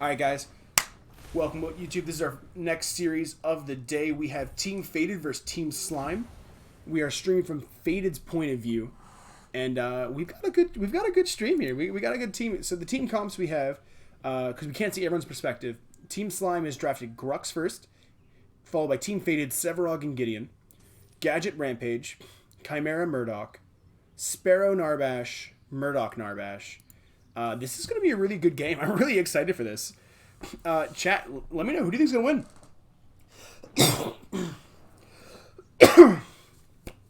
Alright guys, welcome to YouTube. This is our next series of the day. We have Team Faded versus Team Slime. We are streaming from Faded's point of view. And we've got a good stream here. We got a good team. So the team comps we have, because we can't see everyone's perspective. Team Slime has drafted Grux first, followed by Team Faded, Severog and Gideon, Gadget Rampage, Chimera Murdoch, Sparrow Narbash, Murdoch Narbash. This is going to be a really good game. I'm really excited for this. Chat, let me know. Who do you think is going to win?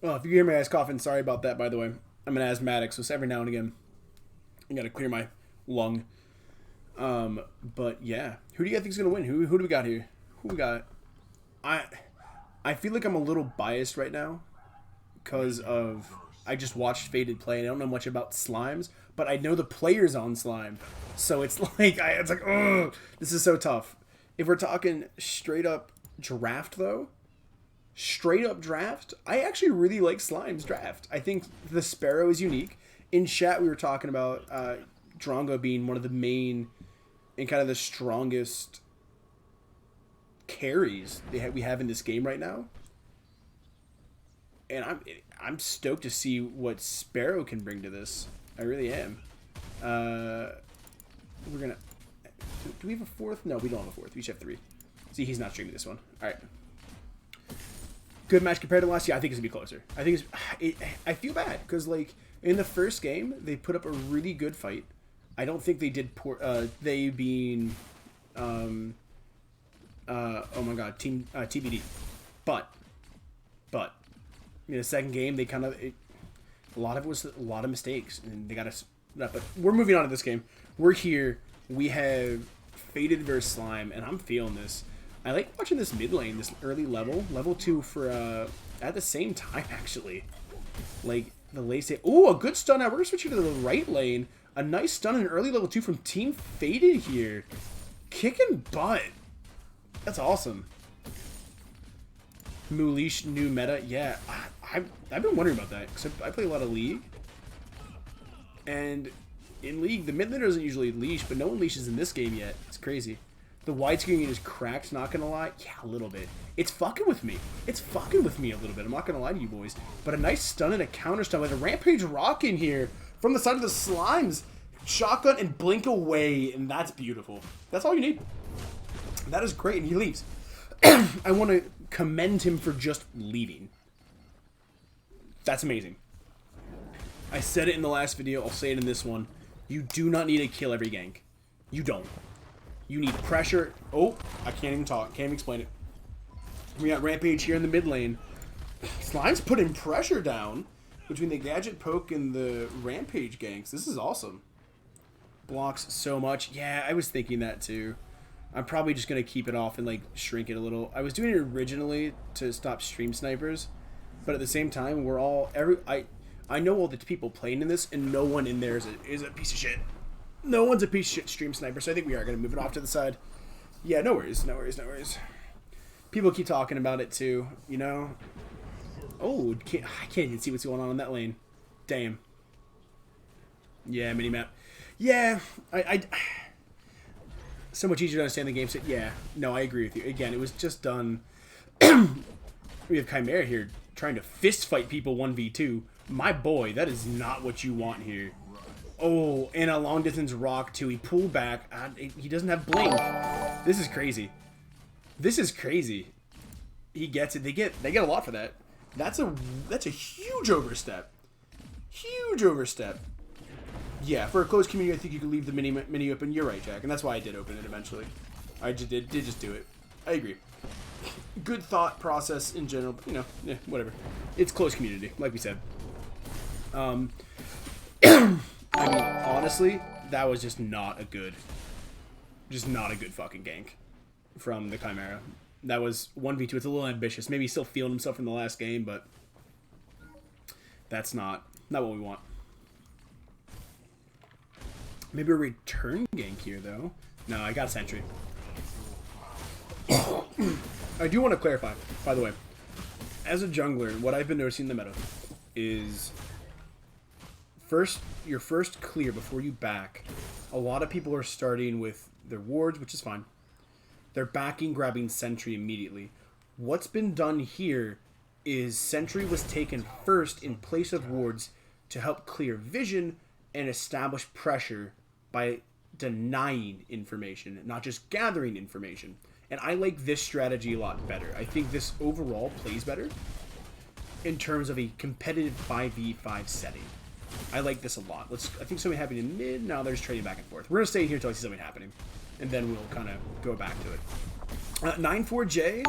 Well, if you hear my ass coughing, sorry about that, by the way. I'm an asthmatic, so every now and again, I got to clear my lung. But yeah. Who do you think is going to win? Who do we got here? Who we got? I feel like I'm a little biased right now because of... I just watched Faded play, and I don't know much about Slimes, but I know the players on Slime. So it's like, oh, this is so tough. If we're talking straight up draft, though, I actually really like Slime's draft. I think the Sparrow is unique. In chat, we were talking about Drongo being one of the main and kind of the strongest carries we have in this game right now. And I'm stoked to see what Sparrow can bring to this. I really am. We're gonna... Do we have a fourth? No, we don't have a fourth. We each have three. See, he's not streaming this one. Alright. Good match compared to last year. I think it's gonna be closer. I think I feel bad, because, like, in the first game, they put up a really good fight. I don't think they did poor... they being... oh my god, TBD. But... in the second game, they kind of... a lot of it was a lot of mistakes, and they got us... But we're moving on to this game. We're here. We have Faded versus Slime, and I'm feeling this. I like watching this mid lane, this early level. Level 2 for, at the same time, actually. Like, the late state... Ooh, a good stun. Now we're going to switch to the right lane. A nice stun in early level 2 from Team Faded here. Kicking butt. That's awesome. Moolish new meta. Yeah, I've been wondering about that, because I play a lot of League. And in League, the mid laner doesn't usually leash, but no one leashes in this game yet. It's crazy. The widescreen is cracked, not gonna lie. Yeah, a little bit. It's fucking with me. It's fucking with me a little bit. I'm not gonna lie to you boys. But a nice stun and a counter stun with a Rampage Rock in here from the side of the Slimes. Shotgun and blink away, and that's beautiful. That's all you need. That is great, and he leaves. I want to commend him for just leaving. That's amazing. I said it in the last video, I'll say it in this one. You do not need to kill every gank. You don't. You need pressure. Oh, I can't even talk. Can't even explain it. We got Rampage here in the mid lane. Slime's putting pressure down between the Gadget Poke and the Rampage ganks. This is awesome. Blocks so much. Yeah, I was thinking that too. I'm probably just going to keep it off and, like, shrink it a little. I was doing it originally to stop stream snipers, but at the same time, we're all... I know all the people playing in this, and no one in there is a piece of shit. No one's a piece of shit stream sniper, so I think we are going to move it off to the side. Yeah, no worries, no worries, no worries. People keep talking about it, too, you know? Oh, I can't even see what's going on in that lane. Damn. Yeah, minimap. Yeah, so much easier to understand the game set. Yeah, no, I agree with you. Again, it was just done. We have Chimera here trying to fist fight people 1v2. My boy, that is not what you want here. Oh, and a long distance rock too. He pulled back. He doesn't have blink. This is crazy. This is crazy. He gets it. They get a lot for that. That's a huge overstep. Huge overstep. Yeah, for a closed community, I think you could leave the mini open. You're right, Jack, and that's why I did open it eventually. I just did just do it. I agree. Good thought process in general, but, you know, yeah, whatever. It's closed community, like we said. I mean, honestly, that was just not a good fucking gank from the Chimera. That was 1v2. It's a little ambitious. Maybe he's still feeling himself from the last game, but that's not what we want. Maybe a return gank here, though. No, I got a sentry. I do want to clarify, by the way. As a jungler, what I've been noticing in the meta is your first clear before you back. A lot of people are starting with their wards, which is fine. They're backing, grabbing Sentry immediately. What's been done here is Sentry was taken first in place of wards to help clear vision and establish pressure by denying information, not just gathering information. And I like this strategy a lot better. I think this overall plays better in terms of a competitive 5v5 setting. I like this a lot. I think something happening in mid. Now they're just trading back and forth. We're going to stay here until I see something happening. And then we'll kind of go back to it. 9-4J,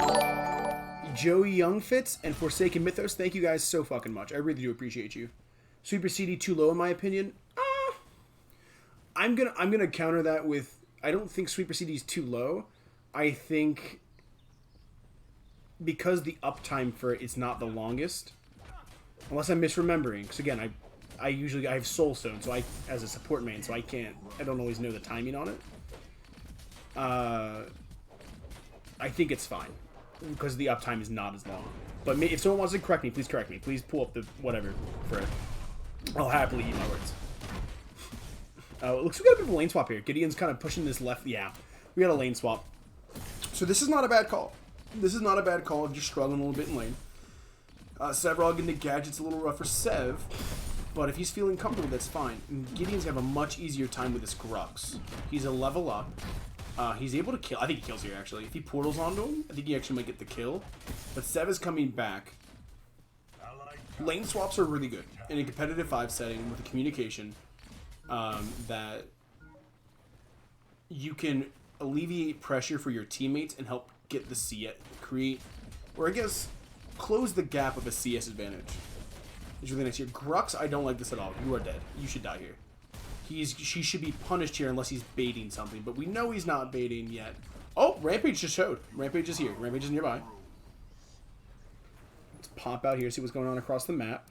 Joey Youngfits, and Forsaken Mythos. Thank you guys so fucking much. I really do appreciate you. Sweeper CD too low in my opinion. I'm gonna counter that with, I don't think Sweeper CD is too low. I think because the uptime for it is not the longest, unless I'm misremembering. Because again, I have Soul Stone, so I, as a support main, so I don't always know the timing on it. I think it's fine because the uptime is not as long. But if someone wants to correct me, please correct me. Please pull up the whatever for it. I'll happily eat my words. It looks like we got a bit of a lane swap here. Gideon's kind of pushing this left. Yeah, we got a lane swap. So this is not a bad call. This is not a bad call. Just struggling a little bit in lane. Sevrog into Gadget's a little rough for Sev. But if he's feeling comfortable, that's fine. And Gideon's going to have a much easier time with his Grux. He's a level up. He's able to kill. I think he kills here, actually. If he portals onto him, I think he actually might get the kill. But Sev is coming back. Lane swaps are really good in a competitive 5 setting with the communication that you can alleviate pressure for your teammates and help get the CS, create, or I guess, close the gap of a CS advantage. It's really nice here. Grux, I don't like this at all. You are dead. You should die here. She should be punished here unless he's baiting something, but we know he's not baiting yet. Oh, Rampage just showed. Rampage is here. Rampage is nearby. Let's pop out here, see what's going on across the map.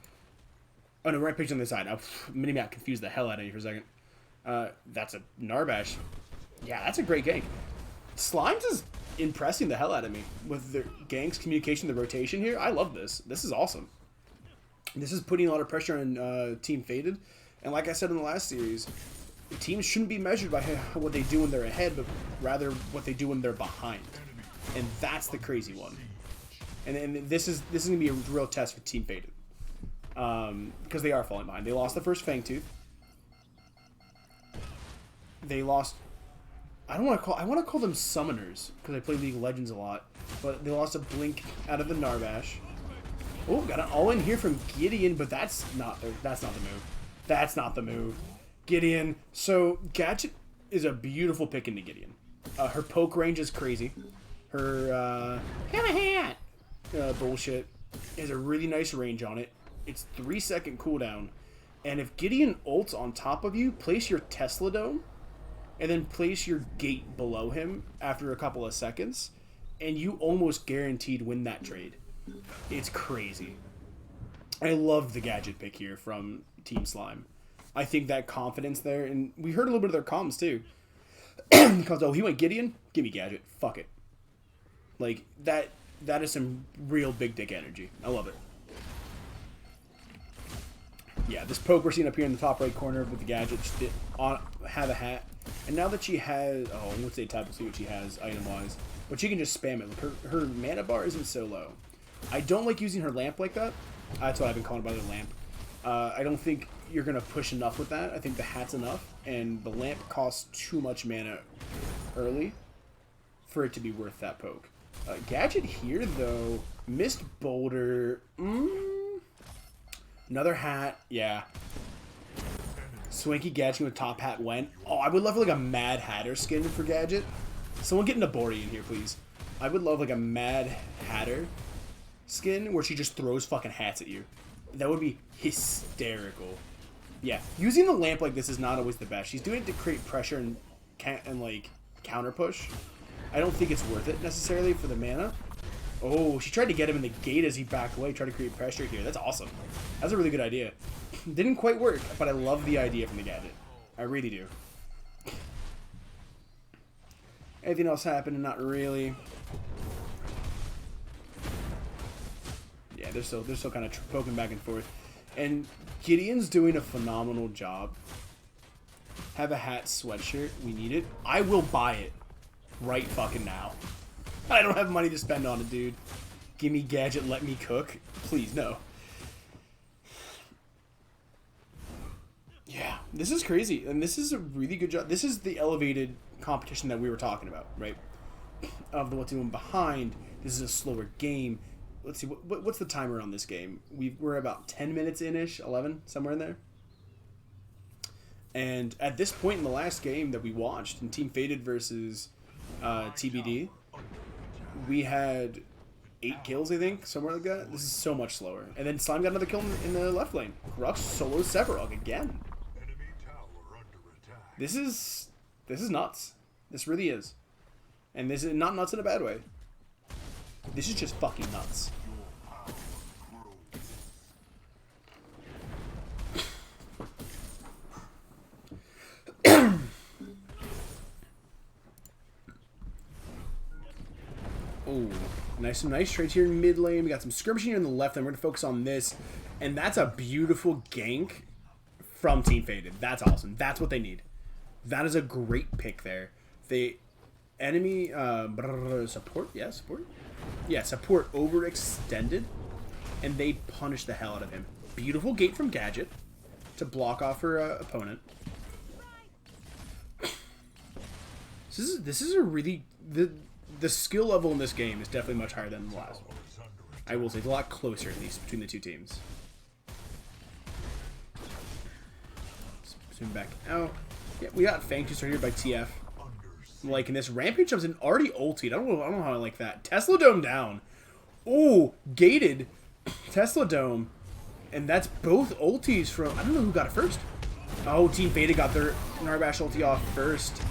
Oh no, Rampage on the side. Minimap confused the hell out of me for a second. That's a Narbash. Yeah, that's a great gank. Slimes is impressing the hell out of me with their ganks, communication, the rotation here. I love this. This is awesome. This is putting a lot of pressure on Team Faded. And like I said in the last series, teams shouldn't be measured by what they do when they're ahead, but rather what they do when they're behind. And that's the crazy one. And this is going to be a real test for Team Faded. Because they are falling behind. They lost the first Fangtooth. They lost... I want to call them Summoners, because I play League of Legends a lot. But they lost a Blink out of the Narbash. Oh, got an all-in here from Gideon, but that's not the move. That's not the move. Gideon. So, Gadget is a beautiful pick into Gideon. Her poke range is crazy. Her, hat bullshit has a really nice range on it. It's 3-second cooldown. And if Gideon ults on top of you, place your Tesla Dome, and then place your gate below him after a couple of seconds, and you almost guaranteed win that trade. It's crazy. I love the Gadget pick here from Team Slime. I think that confidence there, and we heard a little bit of their comms too. Because, oh, he went Gideon? Give me Gadget. Fuck it. Like, that is some real big dick energy. I love it. Yeah, this poke we're seeing up here in the top right corner with the Gadget, just have a hat. And now that she has, let's say type, we'll see what she has item-wise. But she can just spam it. Look, her mana bar isn't so low. I don't like using her lamp like that. That's what I've been calling by the lamp. I don't think you're going to push enough with that. I think the hat's enough. And the lamp costs too much mana early for it to be worth that poke. Gadget here, though. Mist Boulder. Another hat. Yeah. Swanky Gadget with top hat went. Oh, I would love like a Mad Hatter skin for Gadget. Someone get Nabori in here, please. I would love like a Mad Hatter skin where she just throws fucking hats at you. That would be hysterical. Yeah, using the lamp like this is not always the best. She's doing it to create pressure and like counter push. I don't think it's worth it necessarily for the mana. Oh, she tried to get him in the gate as he backed away, tried to create pressure here. That's awesome. That's a really good idea. Didn't quite work, but I love the idea from the Gadget. I really do. Anything else happening? Not really. Yeah, they're still kind of poking back and forth. And Gideon's doing a phenomenal job Have a hat, sweatshirt. We need it. I will buy it right fucking now. I don't have money to spend on it, dude. Give me gadget, let me cook. Please, no. Yeah, this is crazy. And this is a really good job. This is the elevated competition that we were talking about, right? Of the what's even behind. This is a slower game. Let's see, what's the timer on this game? We're about 10 minutes in-ish, 11, somewhere in there. And at this point in the last game that we watched, in Team Faded versus TBD, we had 8 kills, I think, somewhere like that. This is so much slower. And then Slime got another kill in the left lane. Grux solos Severog again. This is nuts. This really is. And this is not nuts in a bad way. This is just fucking nuts. Oh, some nice trades here in mid lane. We got some skirmishing here in the left lane. We're gonna focus on this, and that's a beautiful gank from Team Faded. That's awesome. That's what they need. That is a great pick there. They enemy support. Yeah, support overextended, and they punish the hell out of him. Beautiful gate from Gadget to block off her opponent. This is a really the skill level in this game is definitely much higher than the last one. I will say it's a lot closer, at least, between the two teams. Zoom back out. Yeah, we got Fang Tooth right here by TF. I'm liking this. Rampage jumps in already ultied. I don't know how I like that. Tesla Dome down. Oh, gated Tesla Dome. And that's both ultis from... I don't know who got it first. Oh, Team Faded got their Narbash ulti off first.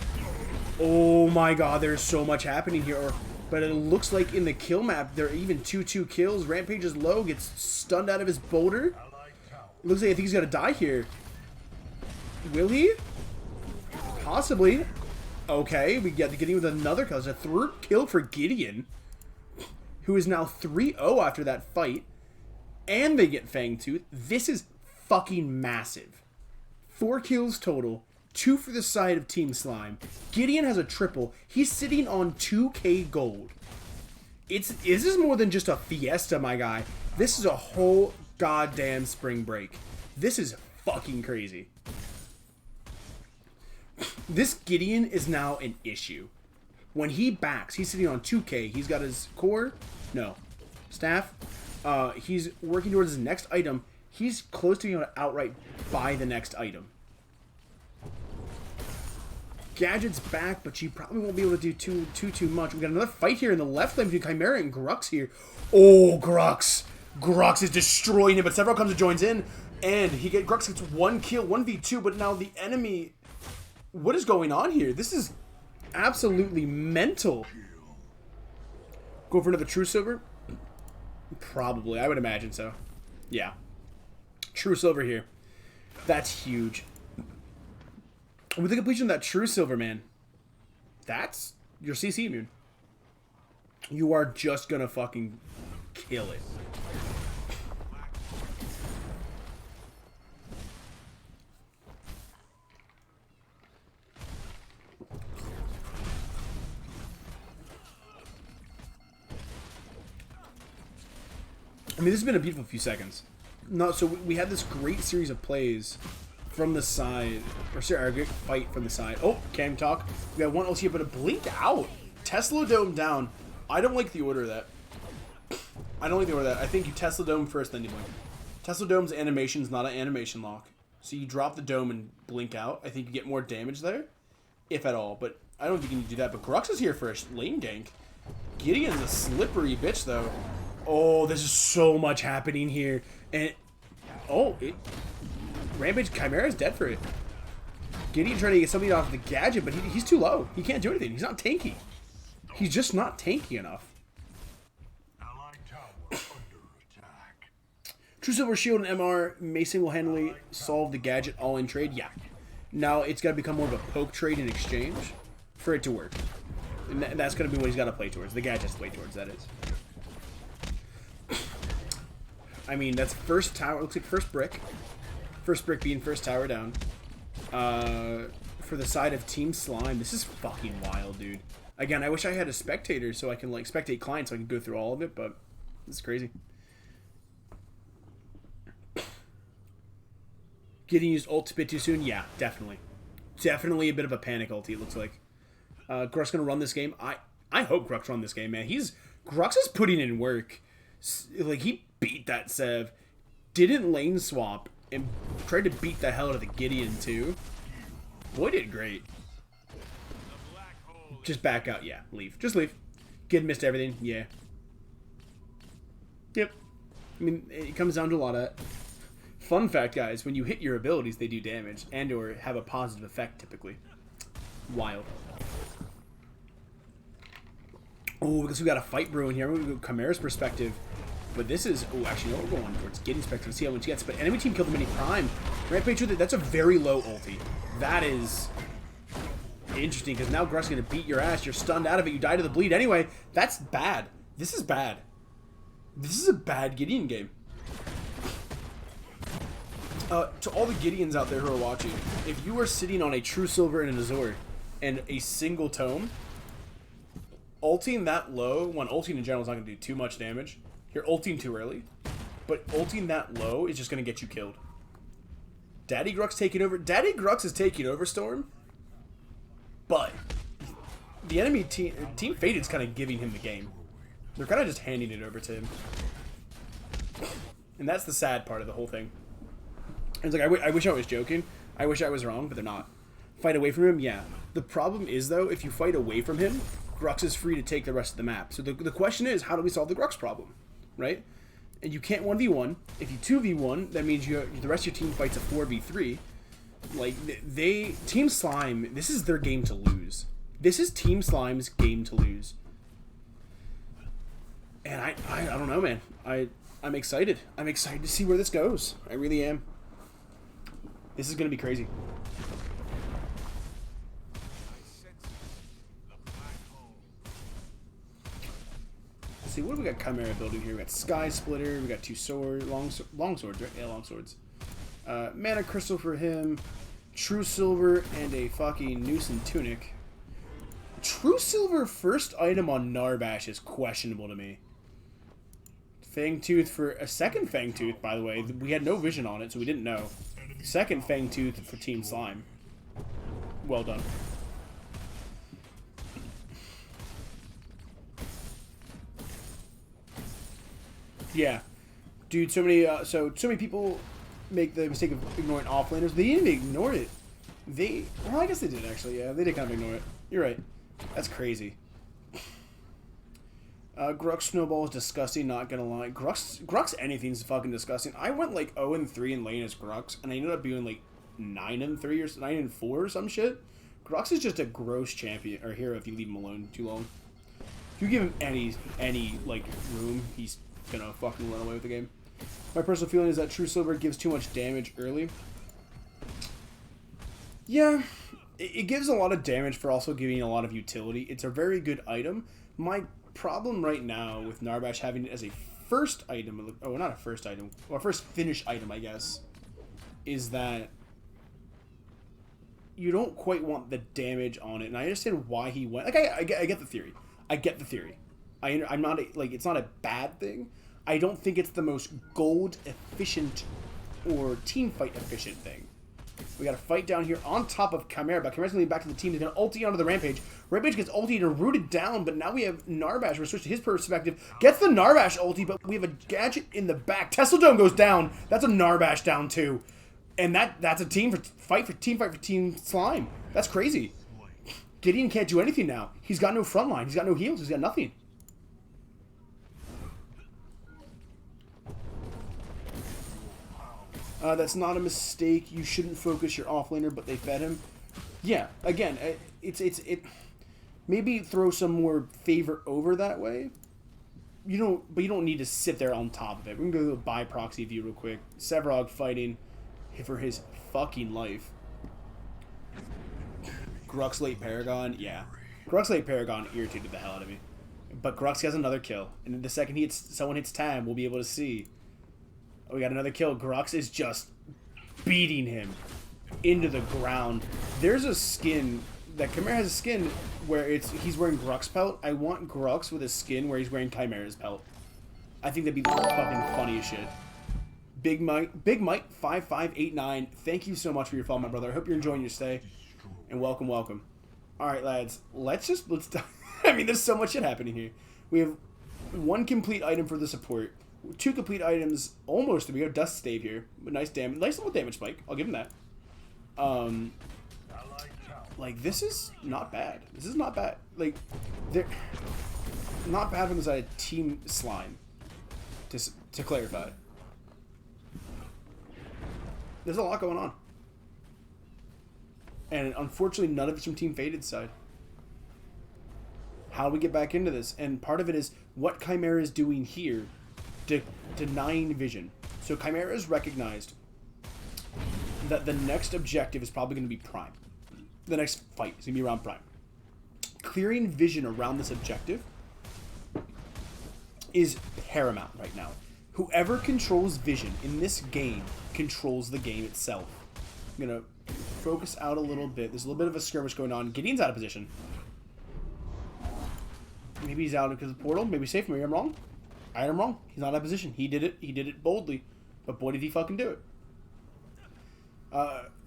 Oh my god, there's so much happening here. But it looks like in the kill map, there are even 2-2 kills. Rampage is low, gets stunned out of his boulder. It looks like I think he's going to die here. Will he? Possibly. Okay, we get Gideon with another kill. It's a third kill for Gideon, who is now 3-0 after that fight. And they get Fang Tooth. This is fucking massive. 4 kills total. 2 for the side of Team Slime. Gideon has a triple. He's sitting on 2k gold. This is more than just a fiesta, my guy. This is a whole goddamn spring break. This is fucking crazy. This Gideon is now an issue. When he backs, he's sitting on 2k. He's got his core. No. Staff. He's working towards his next item. He's close to being able to outright buy the next item. Gadget's back, but she probably won't be able to do too much. We got another fight here in the left lane between Chimera and Grux here. Oh, Grux. Grux is destroying him, but Several comes and joins in. And Grux gets 1 kill, 1v2, but now the enemy... What is going on here? This is absolutely mental. Go for another True Silver? Probably. I would imagine so. Yeah. True Silver here. That's huge. With the completion of that True Silver, man, that's your CC immune. You are just gonna fucking kill it. I mean, this has been a beautiful few seconds. No, so we had this great series of plays from the side, or sorry, a great fight from the side. Oh, Cam talk. We got one ulti, but it blinked out. Tesla Dome down. I don't like the order of that. I don't like the order of that. I think you Tesla Dome first, then you blink. Tesla Dome's animation is not an animation lock. So you drop the dome and blink out. I think you get more damage there, if at all. But I don't think you need to do that. But Grux is here for a lane gank. Gideon's a slippery bitch, though. Oh, there's so much happening here. And, Rampage Chimera is dead for it. Gideon trying to get something off the gadget, but he's too low. He can't do anything. He's not tanky. He's just not tanky enough. True Silver Shield and MR Mason will handily solve the gadget all-in trade. Yeah. Now it's got to become more of a poke trade in exchange for it to work. And that's going to be what he's got to play towards. The gadget's play towards, that is. I mean, that's first tower. Looks like first brick. First brick being first tower down. for the side of Team Slime. This is fucking wild, dude. Again, I wish I had a spectator so I can, like, spectate clients so I can go through all of it, but this is crazy. Getting used ult a bit too soon? Yeah, definitely. Definitely a bit of a panic ulti, it looks like. Grux gonna run this game. I hope Grux run this game, man. Grux is putting in work. Like, he beat that Sev. Didn't lane swap. And tried to beat the hell out of the Gideon, too. Boy did great. Just back out. Yeah, leave. Just leave. Gideon missed everything. Yeah. Yep. I mean, it comes down to a lot of... Fun fact, guys, when you hit your abilities, they do damage and or have a positive effect, typically. Wild. Oh, because we got a fight brewing here. I'm going to go Chimera's perspective. But this is... Oh, actually, no, we're going towards Gideon's perspective. See how much he gets. But enemy team killed the mini prime. Rampage with it. That's a very low ulti. That is... interesting, because now Grux is going to beat your ass. You're stunned out of it. You die to the bleed. Anyway, that's bad. This is bad. This is a bad Gideon game. To all the Gideons out there who are watching, if you are sitting on a True Silver and an Azure and a single tome, ulting that low, when ulting in general is not going to do too much damage. You're ulting too early, but ulting that low is just going to get you killed. Daddy Grux taking over. Daddy Grux is taking over Storm, but the enemy Team Fated's kind of giving him the game. They're kind of just handing it over to him. And that's the sad part of the whole thing. It's like, I wish I was joking. I wish I was wrong, but they're not. Fight away from him? Yeah. The problem is, though, if you fight away from him, Grux is free to take the rest of the map. So the question is, how do we solve the Grux problem? Right? And you can't 1v1. If you 2v1, that means the rest of your team fights a 4v3. Like, Team Slime, this is their game to lose. This is Team Slime's game to lose. And I don't know, man. I'm excited. I'm excited to see where this goes. I really am. This is going to be crazy. Let's see, what do we got Chimera building here? We got Sky Splitter, we got two long swords, right? Yeah, long swords. Mana Crystal for him, True Silver, and a fucking Noose and Tunic. True Silver first item on Narbash is questionable to me. Fangtooth for a second Fangtooth, by the way. We had no vision on it, so we didn't know. Second Fangtooth for Team Slime. Well done. Yeah, dude. So many people make the mistake of ignoring offlaners. They didn't even ignore it. Well, I guess they did actually. Yeah, they did kind of ignore it. You're right. That's crazy. Grux Snowball is disgusting, not gonna lie. Grux anything's fucking disgusting. I went like 0-3 in lane as Grux, and I ended up being like 9-3 or 9-4 or some shit. Grux is just a gross champion or hero if you leave him alone too long. If you give him any like room, he's gonna fucking run away with the game. My personal feeling is that True Silver gives too much damage early. Yeah, it gives a lot of damage for also giving a lot of utility. It's a very good item. My problem right now with Narbash having it as a first item, oh, not a first item, or a first finish item, I guess, is that you don't quite want the damage on it, and I understand why he went. Like, I get the theory. I get the theory. I'm not like, it's not a bad thing. I don't think it's the most gold efficient or team fight efficient thing. We got a fight down here on top of Chimera, but Chimera's going to be back to the team. He's going to ulti onto the Rampage. Rampage gets ultied and rooted down, but now we have Narbash. We're switched to his perspective. Gets the Narbash ulti, but we have a gadget in the back. Tesla Dome goes down. That's a Narbash down too. And that's a team fight for Team Slime. That's crazy. Gideon can't do anything now. He's got no front line. He's got no heals. He's got nothing. That's not a mistake. You shouldn't focus your offlaner, but they fed him. Yeah, again, it. Maybe throw some more favor over that way. But you don't need to sit there on top of it. We're gonna go to a buy proxy view real quick. Sevarog fighting for his fucking life. Grux late Paragon, yeah. Grux late Paragon irritated the hell out of me. But Grux has another kill, and the second someone hits tab, we'll be able to see. Oh, we got another kill. Grux is just beating him. into the ground. There's a skin that Chimera has a skin where he's wearing Grux pelt. I want Grux with a skin where he's wearing Chimera's pelt. I think that'd be fucking funny as shit. Big Mike 5589. Thank you so much for your follow, my brother. I hope you're enjoying your stay, and welcome. All right, lads. Let's. I mean, there's so much shit happening here. We have 1 complete item for the support, 2 complete items almost to be. We have Dust Stave here, but nice little damage spike. I'll give him that. Like, this is not bad. This is not bad. Like, they're not bad from the side of Team Slime. To clarify, there's a lot going on, and unfortunately, none of it's from Team Faded's side. How do we get back into this? And part of it is what Chimera is doing here, denying vision. So Chimera has recognized that the next objective is probably going to be Prime. The next fight is going to be around Prime. Clearing vision around this objective is paramount right now. Whoever controls vision in this game controls the game itself. I'm going to focus out a little bit. There's a little bit of a skirmish going on. Gideon's out of position. Maybe he's out because of the portal. Maybe safe. Maybe I'm wrong. I am wrong. He's not out of position. He did it. He did it boldly. But boy, did he fucking do it.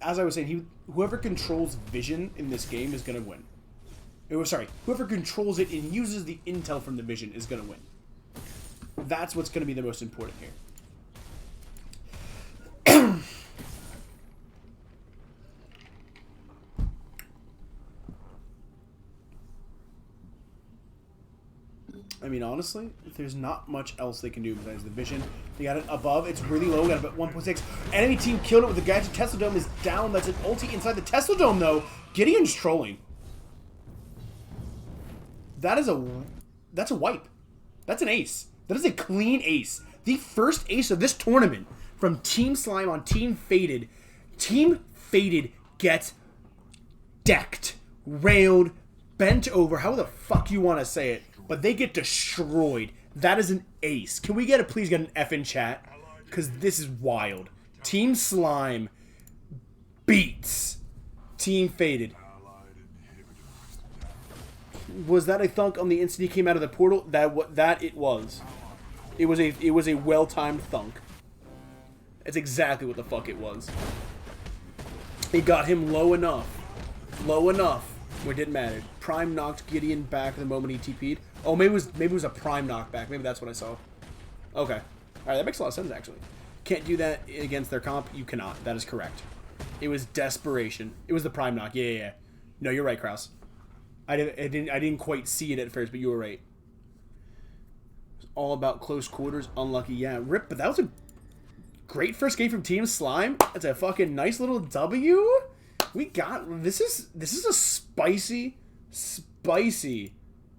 As I was saying, whoever controls vision in this game is going to win. Whoever controls it and uses the intel from the vision is going to win. That's what's going to be the most important here. I mean, honestly, there's not much else they can do besides the vision. They got it above. It's really low. Got it at 1.6. Enemy team killed it with the gadget. Tesla Dome is down. That's an ulti inside the Tesla Dome, though. Gideon's trolling. That's a wipe. That's an ace. That is a clean ace. The first ace of this tournament from Team Slime on Team Faded. Team Faded gets decked, railed, bent over. How the fuck you want to say it? But they get destroyed. That is an ace. Can we please get an F in chat? Because this is wild. Team Slime beats Team Faded. Was that a thunk on the instant he came out of the portal? That it was. It was a well-timed thunk. That's exactly what the fuck it was. It got him low enough. Low enough where it didn't matter. Prime knocked Gideon back the moment he TP'd. Oh, maybe it was a Prime knockback. Maybe that's what I saw. Okay. Alright, that makes a lot of sense, actually. Can't do that against their comp. You cannot. That is correct. It was desperation. It was the Prime knock. Yeah. No, you're right, Kraus. I didn't quite see it at first, but you were right. It's all about close quarters. Unlucky. Yeah, rip. But that was a great first game from Team Slime. That's a fucking nice little W. We got... This is a spicy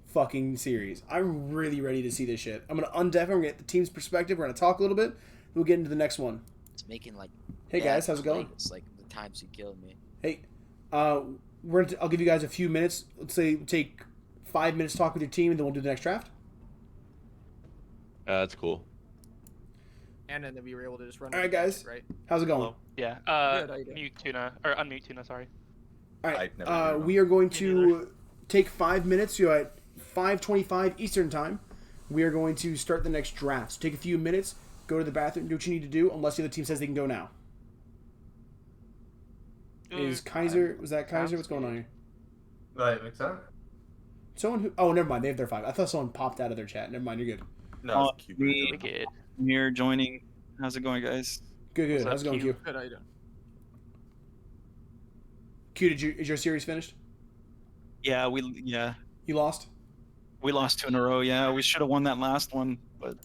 fucking series. I'm really ready to see this shit. I'm gonna undef him. We're gonna get the team's perspective. We're gonna talk a little bit. We'll get into the next one. It's making like... Hey guys, how's it going? It's like the times you killed me. Hey, I'll give you guys a few minutes. Let's say take 5 minutes to talk with your team, and then we'll do the next draft. That's cool. And then we were able to just run. All right, guys. Right? How's it going? Hello. Yeah. Good, Mute tuna or unmute tuna. Sorry. All right. We are going to take 5 minutes. You're at 5:25 Eastern time. We are going to start the next draft. So take a few minutes. Go to the bathroom. Do what you need to do. Unless the other team says they can go now. Is Kaiser? Was that Kaiser? What's going on here? Right, makes sense. Someone who? Oh, never mind. They have their 5. I thought someone popped out of their chat. Never mind. You're good. No, it's Wicked. I'm here joining. How's it going, guys? Good. What's How's it up, going, Q? Q? Good item. Q, is your series finished? Yeah, we You lost? lost 2 in a row. Yeah, we should have won that last one, but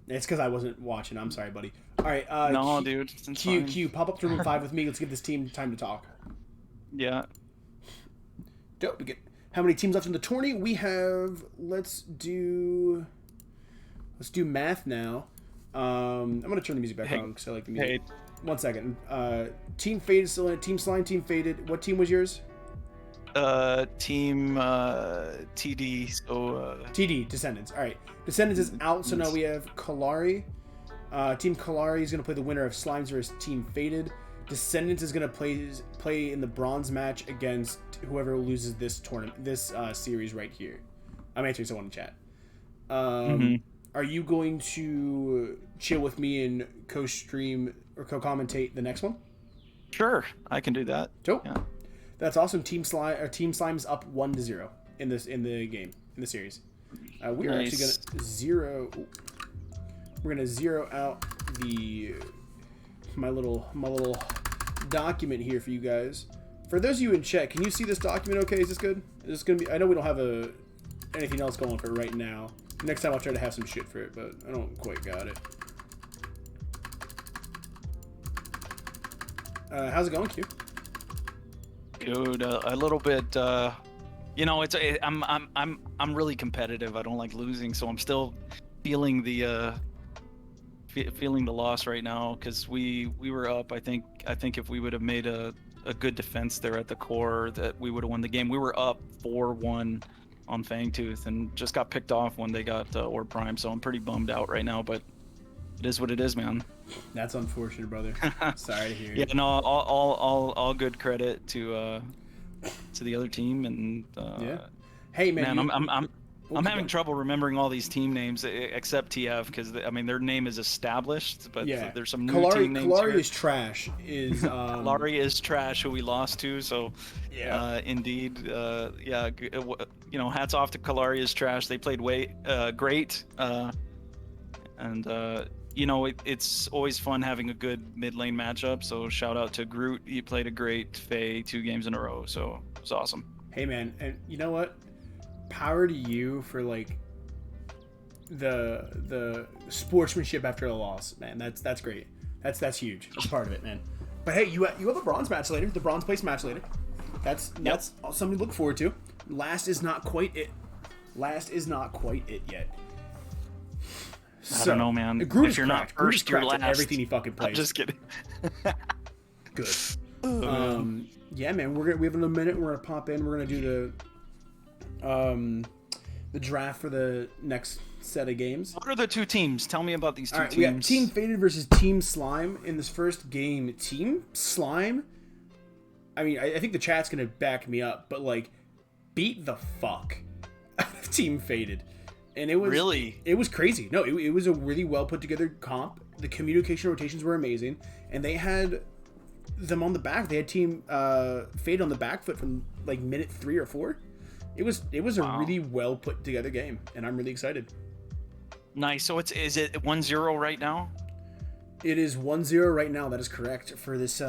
It's because I wasn't watching. I'm sorry, buddy. All right. no, Q, dude. It's fine. Q, pop up to room 5 with me. Let's give this team time to talk. Yeah. Dope. We get how many teams left in the tourney? We have. Let's do math now. I'm gonna turn the music back on because I like the music. Hey, 1 second. Team Faded still in it. Team Slime, Team Faded. What team was yours? team TD. So TD Descendants. All right. Descendants is out, so now we have Kalari. Team Kalari is gonna play the winner of Slimes versus Team Faded. Descendants is gonna play in the bronze match against whoever loses this tournament, this series right here. I'm answering someone in chat. Are you going to chill with me and co-stream or co-commentate the next one? Sure, I can do that. Dope. Yeah. That's awesome. Team Slime's up 1-0 in the game in the series. We are actually gonna zero. We're gonna zero out my little document here for you guys. For those of you in chat, can you see this document? Okay, is this good? Is this gonna be? I know we don't have anything else going for it right now. Next time I'll try to have some shit for it, but I don't quite got it. How's it going, Q? Dude, a little bit. I'm really competitive. I don't like losing, so I'm still feeling the loss right now because we were up. I think if we would have made a good defense there at the core, that we would have won the game. We were up 4-1 on Fangtooth and just got picked off when they got Orb Prime. So I'm pretty bummed out right now, but it is what it is, man. That's unfortunate, brother. Sorry to hear. Yeah, no, all good credit to the other team, and yeah. Hey, man, I'm having trouble remembering all these team names except TF because their name is established, but yeah. there's some new Kalari team names here. is trash. Kalari is trash, who we lost to. So, yeah, indeed, yeah. Hats off to Kalari is trash. They played great, and it's always fun having a good mid lane matchup. So shout out to Groot. He played a great Faye 2 games in a row. So it was awesome. Hey, man, and you know what? Power to you for like the sportsmanship after a loss, man. That's great. That's huge. That's part of it, man. But hey, you have a bronze match later, the bronze place match later. That's something to look forward to. Last is not quite it. Last is not quite it yet. I don't know, man. Groot if you're not first, you're last. Everything he fucking plays. I'm just kidding. Good. Yeah, man. We have a minute. We're gonna pop in. We're gonna do the draft for the next set of games. What are the two teams? Tell me about these two teams. We got Team Faded versus Team Slime in this first game. Team Slime, I mean, I think the chat's gonna back me up, but like, beat the fuck out of Team Faded, and it was crazy. No, it was a really well put together comp. The communication rotations were amazing, and they had them on the back. They had Team Fade on the back foot from like minute 3 or 4. It was a really well put together game, and I'm really excited. Nice. So is it 1-0 right now? It is 1-0 right now. That is correct for this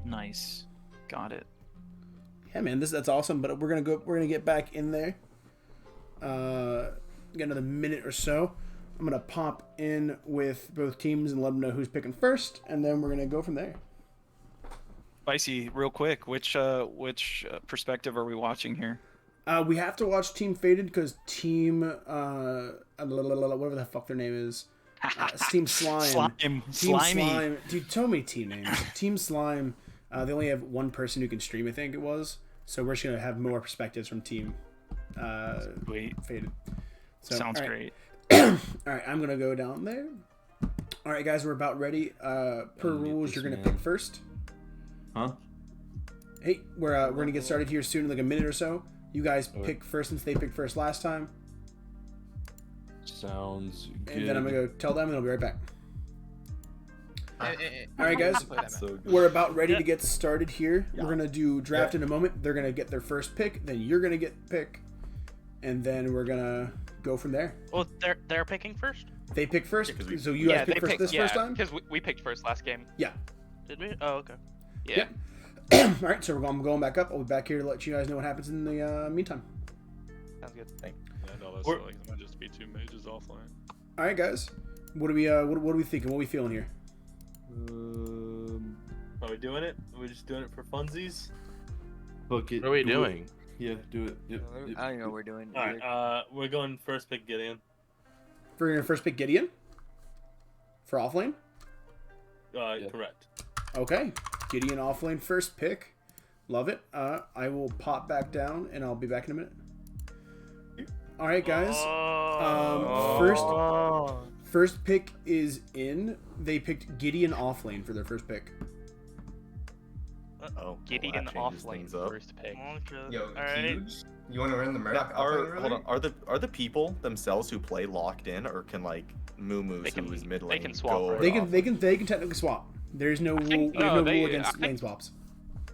Nice. Got it. Yeah, man, that's awesome. But we're gonna get back in there. Get another minute or so. I'm gonna pop in with both teams and let them know who's picking first, and then we're gonna go from there. Spicy, real quick, which perspective are we watching here? We have to watch Team Faded because Team whatever the fuck their name is, Team Slime. Team Slime. Dude, so many team names. Team Slime. They only have one person who can stream, I think it was. So we're just gonna have more perspectives from Team Faded. So, sounds great. All right, I'm gonna go down there. All right, guys, we're about ready. Per rules, you're gonna pick first. Huh? Hey, we're gonna get started here soon in like a minute or so. You guys pick first since they picked first last time. Sounds good. And then I'm gonna go tell them, and I'll be right back. All right, guys, So good. we're about ready to get started here. Yeah. We're gonna do draft in a moment. They're gonna get their first pick, then you're gonna get pick, and then we're gonna go from there. Well, they're picking first. They pick first, Yeah, 'cause we- so you guys pick first first time. because we picked first last game. Yeah. Did we? Oh, okay. Yeah. Yep. All right, so I'm going back up. I'll be back here to let you guys know what happens in the meantime. Sounds good. Yeah, no, that's We're- like, it might just be 2 mages offline. All right, guys, what are we thinking? What are we feeling here? Are we doing it? Are we just doing it for funsies? Book it. What are we do it. doing? Yeah, do it. Yep, yep. I don't know what we're doing. All either. right, we're going first pick Gideon. For your first pick, Gideon for offlane. Yeah. Correct. Okay, Gideon offlane first pick. Love it. I will pop back down, and I'll be back in a minute. All right, guys. first pick is in. They picked Gideon offlane for their first pick. Oh, Gideon that changes offlane things up. first pick. Okay. Yo, Alright. huge. You want to run the Murdoch Now, offlane, really? hold on. Are the people themselves who play locked in, or can like Moo They can- who's mid they lane can swap, go right? over They to can offlane? they can technically swap. There's no rule. think- There's no, no they- rule I against think- lane swaps.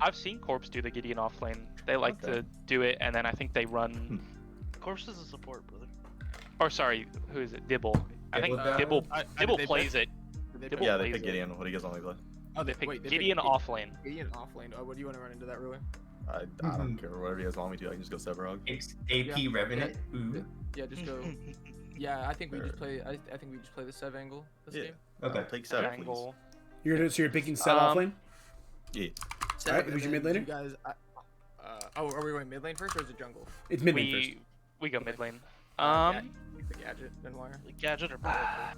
I've seen Corpse do the Gideon offlane. They like Okay. to do it, and then I think they run. Corpse is a support, brother. Or sorry, who is it? Dibble. I think Dibble down? Dibble. Dibble they plays it. Dibble Yeah, they plays pick it. Gideon. What do you guys want me to play? Oh, They pick wait, Gideon offlane. Gideon offlane. Oh, what do you want to run into that really? I don't care. Whatever you guys want me to. I can just go Severog. AP Revenant. Ooh. Yeah, just go. Yeah, I think we just play. I think we just play the Sev angle this Yeah. game. Okay. I'll take Sever, please. Angle. So you're picking Seth offlane. Yeah. Sev, Alright, and who's your then mid laner? you guys. Oh, are we going mid lane first or is it jungle? It's mid lane first. We go mid lane. The gadget, then wire. Gadget or Bellica?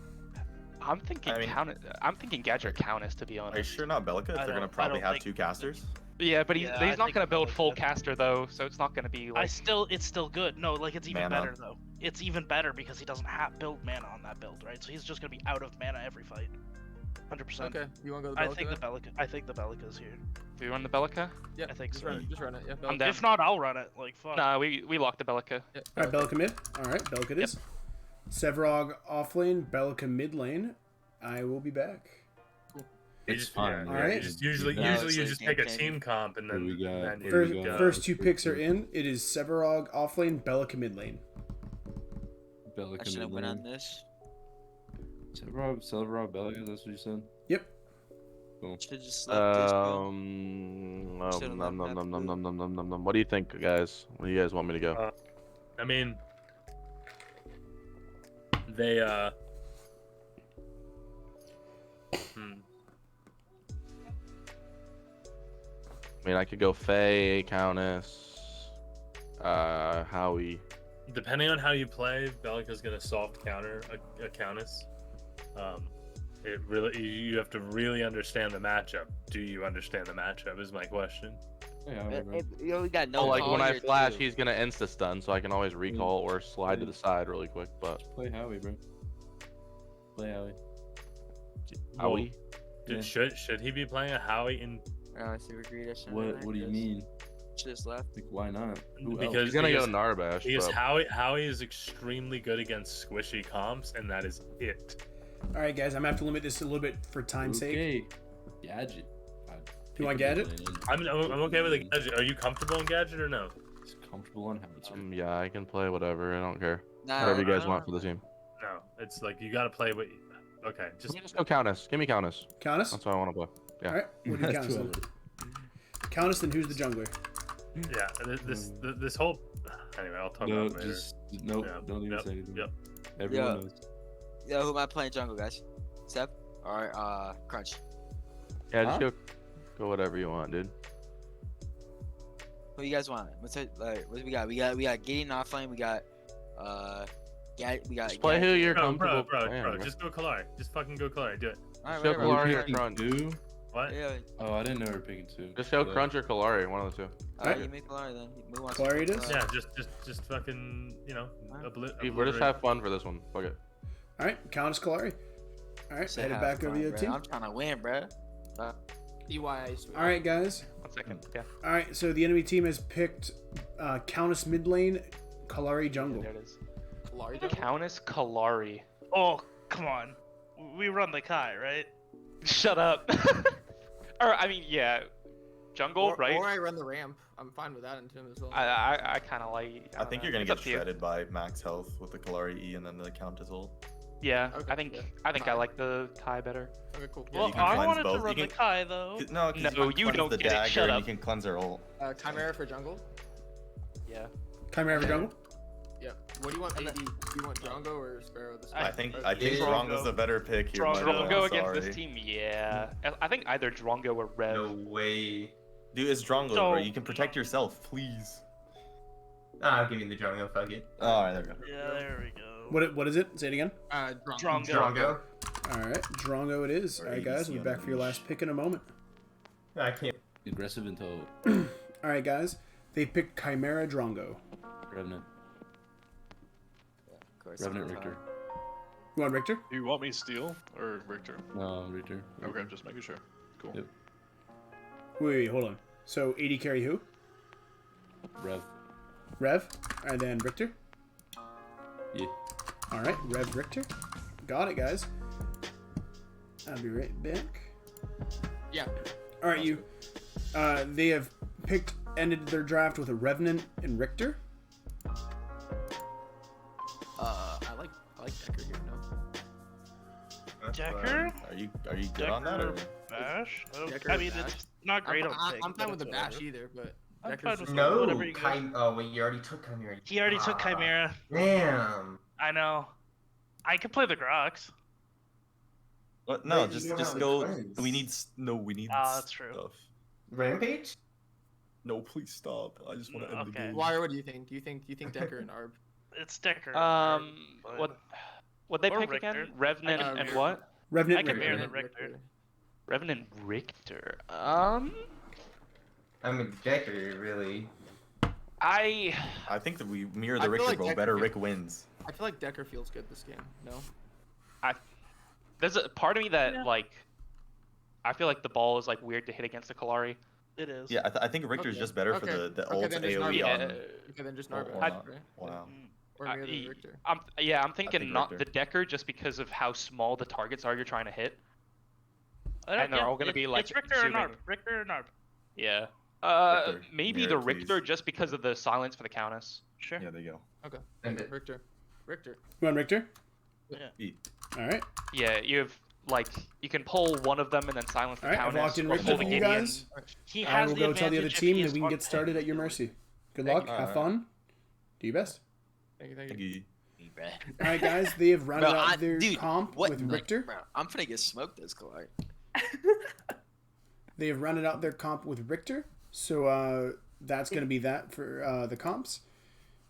I'm thinking I mean- I'm thinking Gadget or Countess, to be Are you honest. sure not Bellica? If I they're gonna don't- I probably don't have think- 2 casters. Yeah, but he's Yeah, I not think gonna build full Bellica. caster though, so it's not gonna be like. It's still good. No, like it's even Mana. better though. It's even better because he doesn't have build mana on that build, right? So he's just gonna be out of mana every fight. 100%. Okay, you want to go the I Bellica think the then? Bellica. I think the Bellica's here. Do we run the Bellica? Yeah, I think just so. run it. Just run it. Yeah, I'm Bellica. down. If not, I'll run it. Like fuck. Nah, we locked the Bellica. Yeah, All right, Bellica mid. All right, Bellica it is. Severog offlane, Bellica mid lane. I will be back. It's All fine. right. You just usually Yeah, you it's just like take a game team comp and then, What we got? then you First, we go. first 2 picks are in. It is Severog offlane, Bellica mid lane. I Bellica should have went on mid-lane. this. Severog, Bellica, that's what you said? Yep. Cool. Should just let this go. Should've Nom, left nom, that nom, nom, blue. nom, nom, nom, nom, nom. What do you think, guys? Where do you guys want me to go? I mean, they I mean, I could go Faye, Countess, Howie. depending on how you play, Bellica's gonna soft counter a Countess. It really you have to really understand the matchup. Do you understand the matchup? Is my question. Yeah, You only got no. Oh, like when I color, flash, too. he's gonna insta stun, so I can always recall or slide to the side really quick. But play Howie, bro. Play Howie. Howie, Yeah. Should he be playing a Howie in Oh, I see. Agreed. I should've What done do you this. mean? Just left. Like, why not? Who Because- else? he's gonna go Narbash. because But Howie is extremely good against squishy comps, and that is it. All right, guys, I'm gonna have to limit this a little bit for time's sake. Okay. Gadget. You want Gadget? I'm okay with the gadget. Are you comfortable in gadget or no? He's comfortable on Howitzer. yeah, I can play whatever. I don't care. Nah, Whatever you I guys don't want for the team. No, it's like you gotta play what. Okay, just Let me just go Countess. Give me Countess. Countess? That's what I want to play. Yeah. All right, what do you Countess then? Countess, then who's the jungler? yeah. This whole. Anyway, I'll talk No, about it later. just nope. Yeah, Don't even yep, say anything. yep. Everyone Yeah. knows. Yo, who am I playing jungle, guys? Seb? Or Crunch? Yeah, just Huh? go whatever you want, dude. Who you guys want? What's it like? What do we got? We got Gideon offlane. We got we got. Just play who you're Bro, comfortable bro, playing. bro, just go Kalari. Just fucking go Kalari. Do it. Alright, Go whatever. Kalari We're or picking Crunch. two? What? Yeah. Oh, I didn't know we were picking two. Just go But- Crunch or Kalari, one of the two. Alright, you make Kalari then. Who wants to Kalari play it is? Kalari? Yeah, just fucking We're just have fun for this one. Fuck it. All right, Countess Kalari. All right, Say headed have back fun, over to the bro. team. I'm trying to win, bro. EY. All right, guys. 1 second. Yeah. All right, so the enemy team has picked Countess mid lane, Kalari jungle. There it is. Kalari jungle? Countess Kalari. Oh, come on. We run the Kai, right? Shut up. Or I mean, yeah, jungle, Or, right? or I run the ramp. I'm fine with that in him as well. I kind of like. I think you're know. gonna It's get up to you. shredded by max health with the Kalari E and then the Countess ult. Yeah, Okay, I think yeah. I think I like the Kai better. Okay, cool. Yeah, Well, you can I cleanse wanted both. to run You the can- Kai though. No, 'cause No, can you cleanse don't the get it. dagger Shut and up. You can cleanse her ult. Chimera for jungle? Yeah. Chimera for jungle. Yeah. What do you want, AD? Do you want Drongo or Sparrow this I time? think Drongo's the better pick here. Drongo. by the way, Drongo I'm against sorry. this team, yeah. I think either Drongo or Rev. No way. Dude, it's Drongo, So- bro. You can protect yourself, please. I'll give you the Drongo, fuck it. Alright, there we go. Yeah, there we go. What is it? Say it again. Drongo. Drongo? All right, Drongo it is. All right, guys, we'll be back for your last pick in a moment. I can't. Aggressive until All right, guys, they picked Chimera Drongo. Revenant. Of course. Revenant I'm Richter. You want Richter? Do you want me steal or Richter? No, Richter. Okay, just making sure. Cool. Yep. Wait, hold on. So AD carry who? Rev, and then Richter. Yeah. All right, Rev Richter. Got it, guys. I'll be right back. Yeah. All right, you. They have ended their draft with a Revenant and Richter. I like Decker here. No. Decker? Are you good on that or? Bash? Decker I or mean, Bash? it's not great on pick. I'm but fine with the it's bash whatever. either, but I'm Decker's fine just with No, whatever you go. oh wait, you already took Chimera. He already took Chimera. Damn. I know. I could play the Grox. What? No, Wait, you don't just have go. twins. We need That's true. stuff. Rampage? No, please stop. I just want to end the Okay. game. Why? What do you think? Do you think Decker and Arb? It's Decker. What they Or pick Richter. again? Revenant I can and mirror- what? I Revenant can mirror Richter. the Richter. Revenant Richter. I mean, Decker, really. I think that we mirror I the feel Richter like vote Decker- better. Rick wins. I feel like Decker feels good this game. No. there's a part of me that like I feel like the ball is like weird to hit against the Kalari. It is. Yeah, I think Richter's Okay. just better for Okay. the Okay, ult then just AoE Narva. on. Okay, then just Narva. or right? not. Wow. Or any other Richter. I'm thinking think not Richter. the Decker just because of how small the targets are you're trying to hit. I don't- And they're all gonna be, like, It's Richter or zooming. Narb. Richter or Narb. Yeah. Richter. Maybe Mirror, the please. Richter just because of the silence for the Countess. Sure. Yeah, there you go. Okay. End it. Richter. You want Richter? Eat. All right. Yeah, you have like you can pull one of them and then silence the All right, I've Countess. locked in or Richter pull for the you Gideon. guys. He I has will the go tell the other advantage if team he that is we can get on started pick. at your mercy. Good Thank luck. you. Have Alright. fun. Do your best. Thank you. Thank Thank you. you. All right, guys. They have rounded Bro, out their dude, comp what? with like, Richter. bro, I'm finna get smoked this Kalari. They have rounded out their comp with Richter. So that's going to be that for the comps.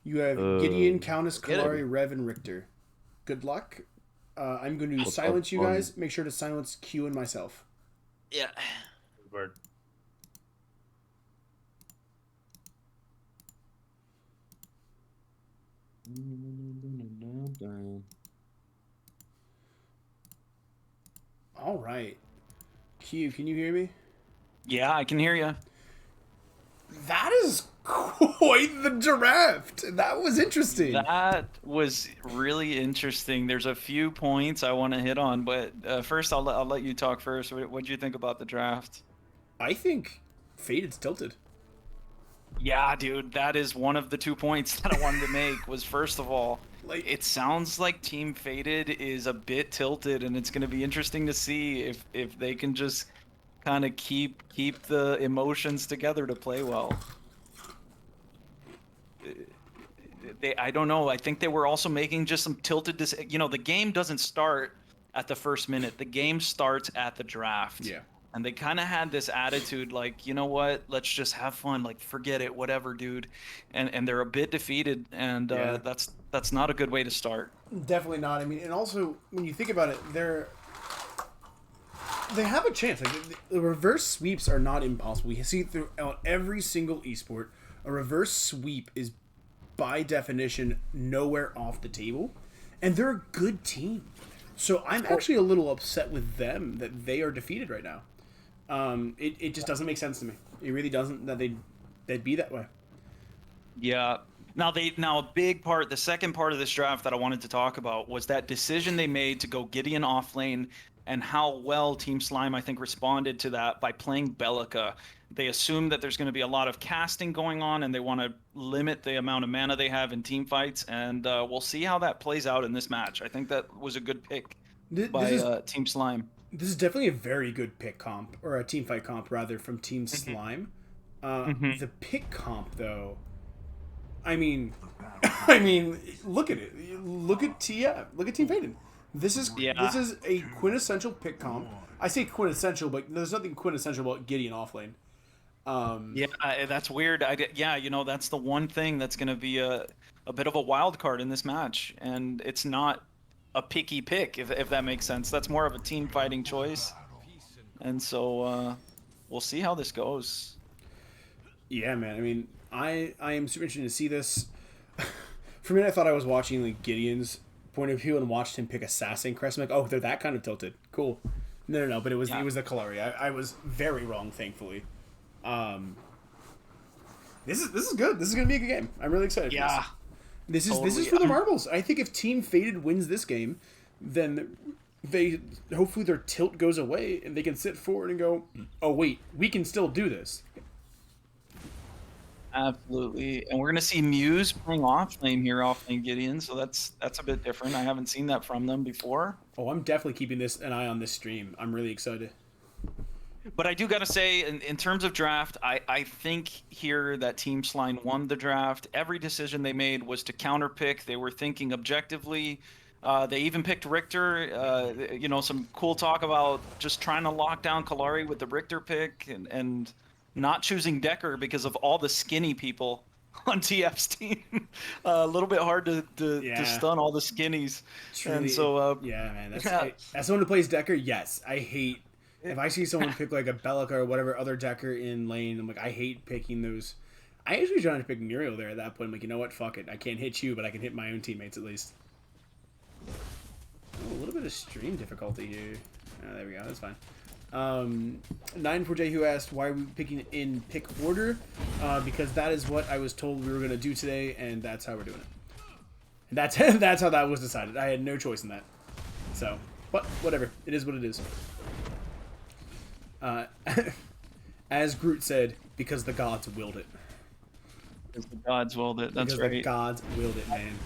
You have Gideon, Countess, Get it. Kalari, Rev, and Richter. Good luck. I'm going to silence you guys. Make sure to silence Q and myself. Yeah. Word. All right. Q, can you hear me? Yeah, I can hear you. That is quite the draft. That was interesting. That was really interesting. There's a few points I want to hit on, but first I'll let you talk first. What do you think about the draft? I think Faded's tilted. Yeah, dude, that is one of the 2 points that I wanted to make. Was first of all, Like, it sounds like Team Faded is a bit tilted, and it's going to be interesting to see if they can just kind of keep the emotions together to play well. I don't know. I think they were also making just some tilted. The game doesn't start at the first minute. The game starts at the draft. Yeah. And they kind of had this attitude, like, you know what? Let's just have fun. Like, forget it, whatever, dude. And they're a bit defeated, and Yeah. that's not a good way to start. Definitely not. I mean, and also when you think about it, they have a chance. Like the reverse sweeps are not impossible. We see throughout every single esport, a reverse sweep is by definition nowhere off the table, and they're a good team. So I'm actually a little upset with them that they are defeated right now. It just doesn't make sense to me. It really doesn't that they'd be that way. Yeah. Now a big part, the second part of this draft that I wanted to talk about was that decision they made to go Gideon off lane, and how well Team Slime, I think, responded to that by playing Bellica. They assume that there's going to be a lot of casting going on, and they want to limit the amount of mana they have in team fights, and we'll see how that plays out in this match. I think that was a good pick by Team Slime. This is definitely a very good pick comp, or a team fight comp rather, from Team Slime. The pick comp, though, I mean, look at it. Look at TF. Look at Team Faden. This is a quintessential pick comp. I say quintessential, but there's nothing quintessential about Gideon offlane. That's weird. That's the one thing that's going to be a bit of a wild card in this match, and it's not a picky pick, if that makes sense. That's more of a team fighting choice, and so we'll see how this goes. Yeah, man. I mean, I am super interested to see this. For me, I thought I was watching like Gideon's point of view and watched him pick Assassin Crest. I'm like, oh, they're that kind of tilted. Cool. No, but it was the Kalari. I was very wrong, thankfully. This is good. This is gonna be a good game. I'm really excited. Yeah. For this is Totally. for the marbles. I think if Team Faded wins this game, then hopefully their tilt goes away and they can sit forward and go, oh wait, we can still do this. Absolutely, and we're gonna see Muse playing off lane here, off lane Gideon. So that's a bit different. I haven't seen that from them before. Oh, I'm definitely keeping an eye on this stream. I'm really excited. But I do gotta say, in terms of draft, I think here that Team Slime won the draft. Every decision they made was to counterpick. They were thinking objectively. They even picked Richter. Some cool talk about just trying to lock down Kalari with the Richter pick and not choosing Decker because of all the skinny people on TF's team. A little bit hard to stun all the skinnies. Truly, and so yeah, man, as someone who plays Decker, yes, I hate if I see someone pick like a Bellica or whatever other Decker in lane. I'm like, I hate picking those. I actually tried to pick Muriel there at that point. I'm like, you know what, fuck it, I can't hit you, but I can hit my own teammates at least. Oh, a little bit of stream difficulty here. Oh, there we go, that's fine. 94J who asked why are we picking in pick order, because that is what I was told we were going to do today, and that's how we're doing it. And that's how that was decided. I had no choice in that. So, but whatever, it is what it is. As Groot said, because the gods willed it. Because the gods willed it. That's because right. The gods willed it, man.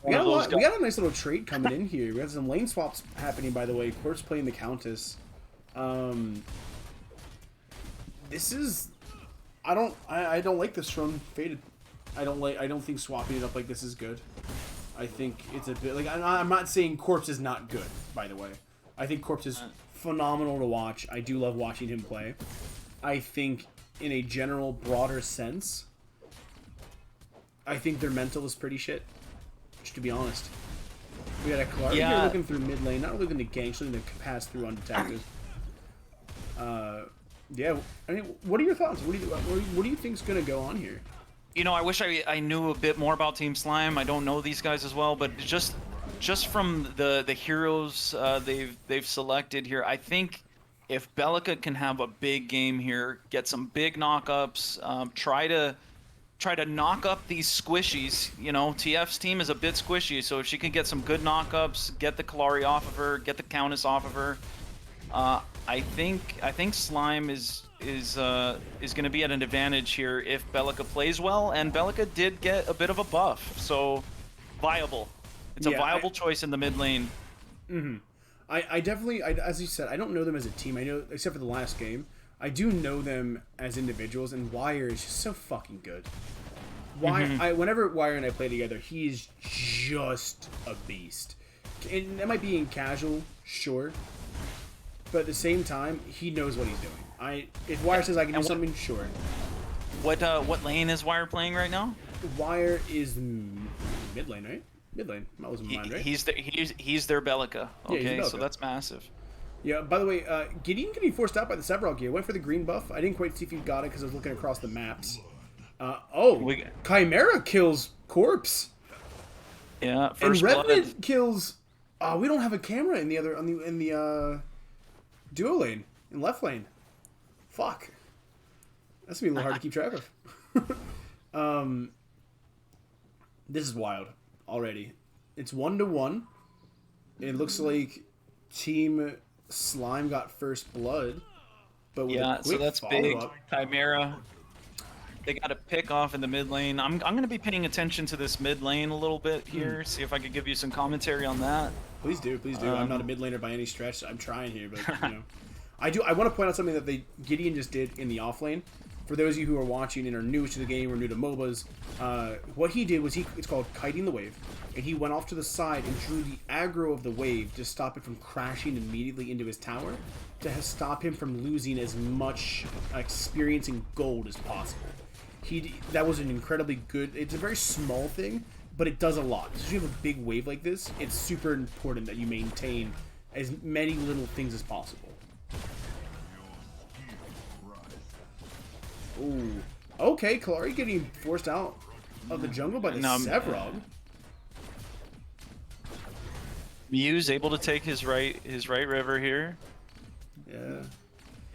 We got a nice little trade coming in here. We got some lane swaps happening, by the way. Corpse playing the Countess. This is, I don't like this from Faded. I don't think swapping it up like this is good. I think it's a bit like, I'm not saying Corpse is not good, by the way. I think Corpse is phenomenal to watch. I do love watching him play. I think in a general broader sense, I think their mental is pretty shit, just to be honest. We got a Kalari here looking through mid lane, not really looking to gank, just looking to pass through undetected. Yeah, I mean, what are your thoughts? What do you think's gonna go on here? I wish I knew a bit more about Team Slime. I don't know these guys as well, but just from the heroes they've selected here, I think if Bellica can have a big game here, get some big knockups, try to knock up these squishies. TF's team is a bit squishy, so if she can get some good knockups, get the Kalari off of her, get the Countess off of her, I think Slime is going to be at an advantage here if Bellica plays well, and Bellica did get a bit of a buff, so viable. It's a viable choice in the mid lane. Mm-hmm. I definitely, as you said, I don't know them as a team. I know, except for the last game, I do know them as individuals, and Wire is just so fucking good. Whenever Wire and I play together, he's just a beast. And that might be in casual, sure. But at the same time, he knows what he's doing. If Wire says I can do something, sure. What lane is Wire playing right now? Wire is mid lane, right? Mid lane. That was mine, right? He's their Bellica. Okay, so that's massive. Yeah. By the way, Gideon getting forced out by the Severog gear. Went for the green buff. I didn't quite see if he got it because I was looking across the maps. Chimera kills Corpse. Yeah. And Revenant kills. We don't have a camera in the duo lane, in left lane. Fuck. That's gonna be a little hard to keep track of. This is wild already. It's 1-1. It looks like Team Slime got first blood. But with a quick so that's big. Chimera. They got a pick off in the mid lane. I'm going to be paying attention to this mid lane a little bit here. See if I could give you some commentary on that. Please do. I'm not a mid laner by any stretch. I'm trying here, but I want to point out something that Gideon just did in the off lane. For those of you who are watching and are new to the game or new to MOBAs, what he did was it's called kiting the wave, and he went off to the side and drew the aggro of the wave to stop it from crashing immediately into his tower, to stop him from losing as much experience and gold as possible. That was an incredibly good. It's a very small thing, but it does a lot. So if you have a big wave like this, it's super important that you maintain as many little things as possible. Ooh. Okay, Kalari getting forced out of the jungle by the Sevrog. Muse able to take his right river here. Yeah.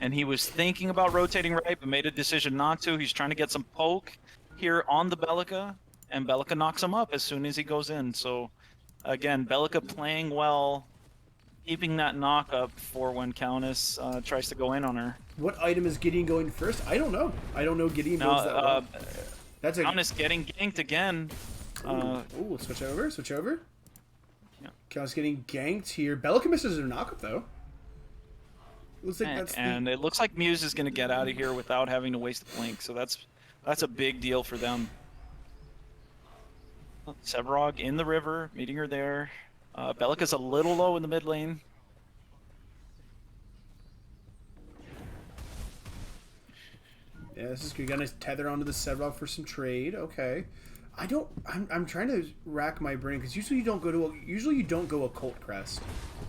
And he was thinking about rotating right, but made a decision not to. He's trying to get some poke here on the Bellica, and Bellica knocks him up as soon as he goes in. So, again, Bellica playing well, keeping that knock up for when Countess tries to go in on her. What item is Gideon going first? I don't know. I don't know Gideon builds that well. That's a... Countess getting ganked again. Ooh, switch over, switch over. Yeah. Countess getting ganked here. Bellica misses her knock-up, though. Looks like that's and it looks like Muse is going to get out of here without having to waste a blink, so that's a big deal for them. Sevarog in the river, meeting her there. Bellica's a little low in the mid lane. Yeah, this is good. Gonna tether onto the Sevarog for some trade. Okay. I'm trying to rack my brain because usually you don't go occult crest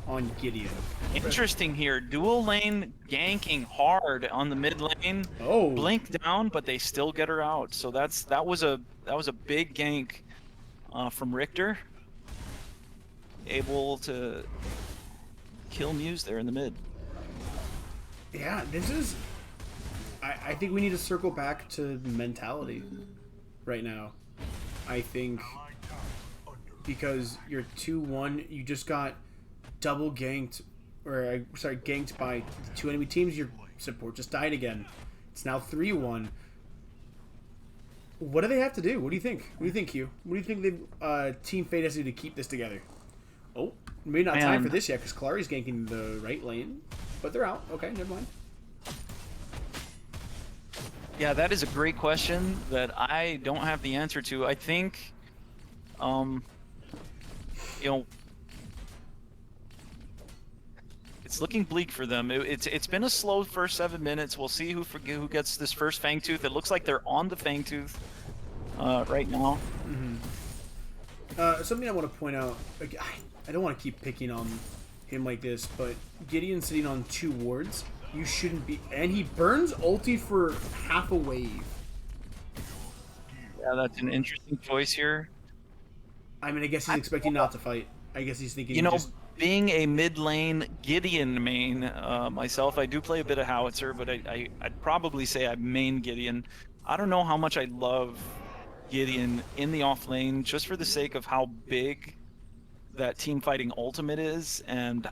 on Gideon. Interesting here. Dual lane ganking hard on the mid lane. Oh. Blink down, but they still get her out. So that was a big gank from Richter. Able to kill Muse there in the mid. Yeah, this is. I think we need to circle back to mentality right now. I think because you're 2-1, you just got double ganked, ganked by two enemy teams. Your support just died again. It's now 3-1. What do they have to do? What do you think? What do you think, Hugh? What do you think Team Fate has to do to keep this together? Oh, maybe not time for this yet because Kalari's ganking the right lane, but they're out. Okay, never mind. Yeah, that is a great question that I don't have the answer to. I think, it's looking bleak for them. It's been a slow first 7 minutes. We'll see who gets this first Fangtooth. It looks like they're on the Fangtooth right now. Mm-hmm. Something I want to point out. I don't want to keep picking on him like this, but Gideon sitting on 2 wards. You shouldn't be, and he burns ulti for half a wave. Yeah, that's an interesting choice here. I mean, I guess he's expecting not to fight. I guess he's thinking. Being a mid lane Gideon main myself, I do play a bit of Howitzer, but I'd probably say I main Gideon. I don't know how much I love Gideon in the off lane, just for the sake of how big that team fighting ultimate is, and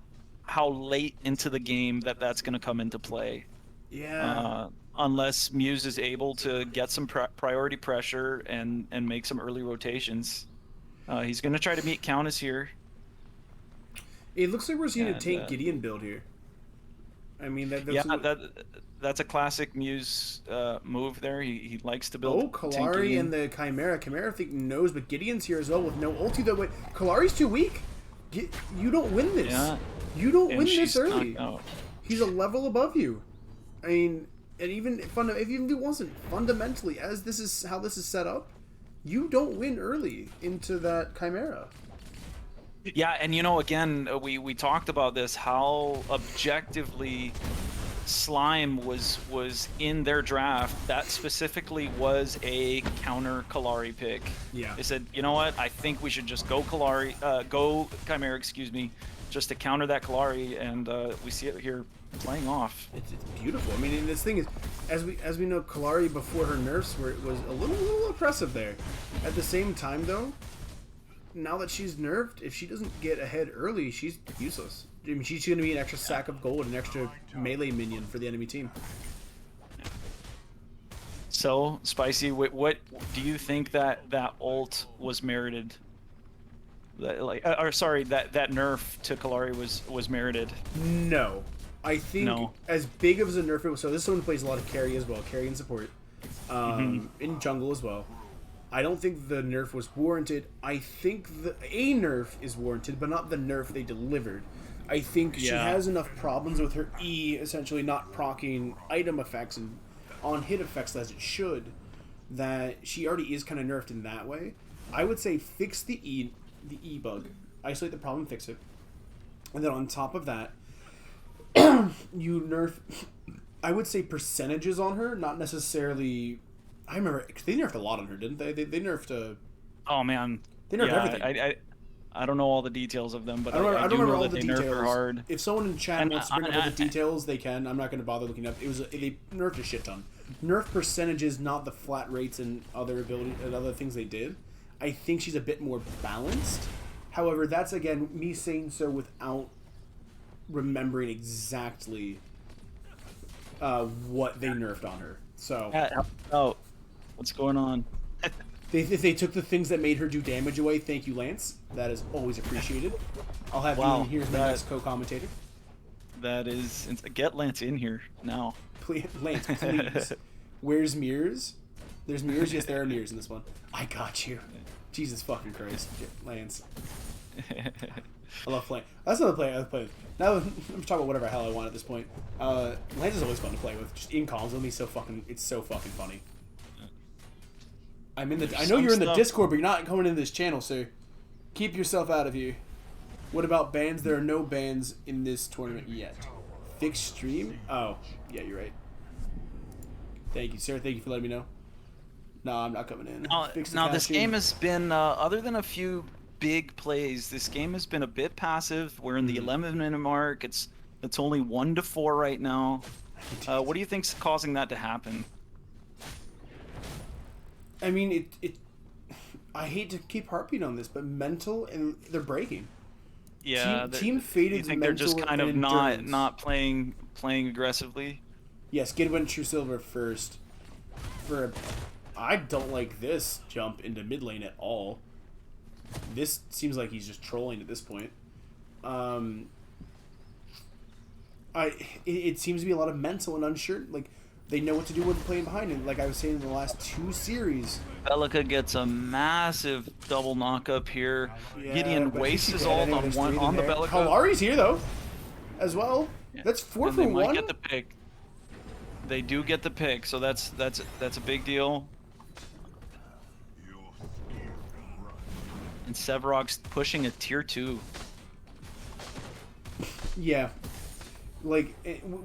how late into the game that's going to come into play. Yeah. Unless Muse is able to get some priority pressure and make some early rotations. He's going to try to meet Countess here. It looks like we're seeing a tank Gideon build here. I mean, that's a classic Muse move there. He likes to build. Oh, Kalari and the Chimera. Chimera, I think, knows, but Gideon's here as well with no ulti. Though, wait, Kalari's too weak. You don't win this. Yeah. You don't win this early. He's a level above you. I mean, and even if it wasn't fundamentally, as this is how this is set up, you don't win early into that Chimera. Yeah, and again, we talked about this, how objectively Slime was in their draft. That specifically was a counter Kalari pick. Yeah. They said, you know what, I think we should just go Chimera, excuse me, just to counter that Kalari, and we see it here playing off. It's beautiful. I mean, this thing is, as we know, Kalari before her nerfs was a little oppressive there. At the same time, though, now that she's nerfed, if she doesn't get ahead early, she's useless. I mean, she's going to be an extra sack of gold, an extra melee minion for the enemy team. So, Spicy, what do you think that ult was merited? That nerf to Kalari was merited? No. I think as big of a nerf it was, so this is someone who plays a lot of carry as well, carry and support, in jungle as well. I don't think the nerf was warranted. I think a nerf is warranted, but not the nerf they delivered. I think she has enough problems with her E essentially not proccing item effects and on hit effects as it should, that she already is kind of nerfed in that way. I would say fix the E bug, isolate the problem, fix it, and then on top of that, you nerf. I would say percentages on her, not necessarily. I remember they nerfed a lot on her, didn't they? They nerfed. Oh man, they nerfed everything. I don't know all the details of them, but I don't do remember know all that the they nerf her details. hard. If someone in chat And wants to bring up all the details, they can. I'm not going to bother looking up. They nerfed a shit ton. Nerf percentages, not the flat rates and other ability and other things they did. I think she's a bit more balanced. However, that's again me saying so without remembering exactly what they nerfed on her. So, What's going on? if they took the things that made her do damage away, thank you, Lance. That is always appreciated. I'll have you in here as my next co-commentator. That is... Get Lance in here now. Please, Lance, please. Where's mirrors? There's mirrors? Yes, there are mirrors in this one. I got you. Jesus fucking Christ. Lance. I love playing. That's another player I play with. Now, I'm talking about whatever hell I want at this point. Lance is always fun to play with. Just in calls with me, it's so fucking funny. I know you're in the Discord, but you're not coming into this channel, so keep yourself out of here. What about bans? There are no bans in this tournament yet. Fixed stream? Oh, yeah, you're right. Thank you, sir. Thank you for letting me know. No, I'm not coming in. Now this game has been, other than a few big plays, this game has been a bit passive. We're in the 11-minute mark. It's only 1-4 right now. What do you think's causing that to happen? I mean, I hate to keep harping on this, but mental and they're breaking. Yeah, team Faded. You think they're just kind of not playing aggressively? Yes, Gid went True Silver first. I don't like this jump into mid lane at all. This seems like he's just trolling at this point. It seems to be a lot of mental and unsure. Like, they know what to do when playing behind him. Like I was saying in the last 2 series. Belica gets a massive double knock up here. Yeah, Gideon wastes his ult on the Belica. Kalari's here though, as well. Yeah. That's 4 for 1. They might get the pick. They do get the pick, so that's a big deal. And Sevarog's pushing a tier 2. Yeah. Like,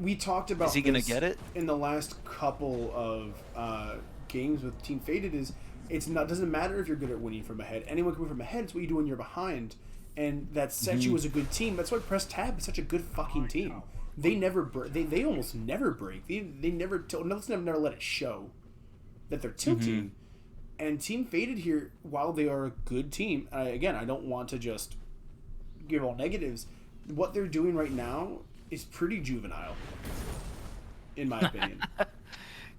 we talked about is he gonna get it in the last couple of games with Team Faded. Doesn't matter if you're good at winning from ahead. Anyone can win from ahead. It's what you do when you're behind, and that sets you as a good team. That's why Press Tab is such a good fucking team. They never they almost never break. They never never let it show that they're tilting. And Team Faded here, while they are a good team, I don't want to just give all negatives. What they're doing right now is pretty juvenile, in my opinion.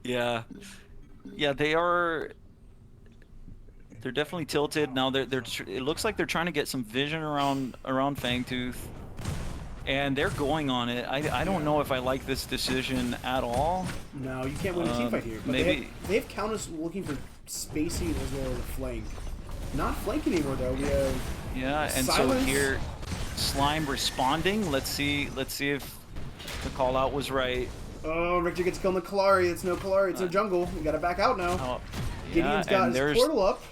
Yeah, they are. They're definitely tilted now. It looks like they're trying to get some vision around Fangtooth, and they're going on it. I don't know if I like this decision at all. No, you can't win a team fight here. But maybe they have Countess looking for spacing as well as a flank. Not flank anymore though. We have and Silence. so here. Slime responding. Let's see if the call out was right. Oh, Richter gets killed in the Kalari. It's no Kalari. It's no jungle. We gotta back out now. Gideon's got his portal up.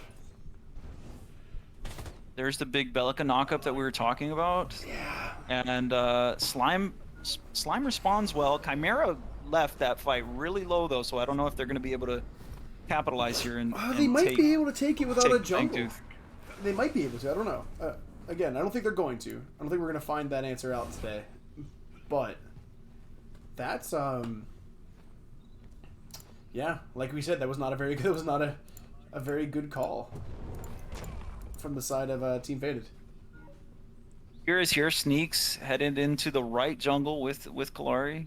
There's the big Belica knockup that we were talking about. Yeah. And Slime responds well. Chimera left that fight really low though, so I don't know if they're going to be able to capitalize here and. They might be able to take it without a jungle. Fangtooth. They might be able to. I don't know. Again, I don't think they're going to. I don't think we're going to find that answer out today. But that's yeah, like we said, that was not a very good. That was not a very good call from the side of Team Faded. Here sneaks headed into the right jungle with Kalari.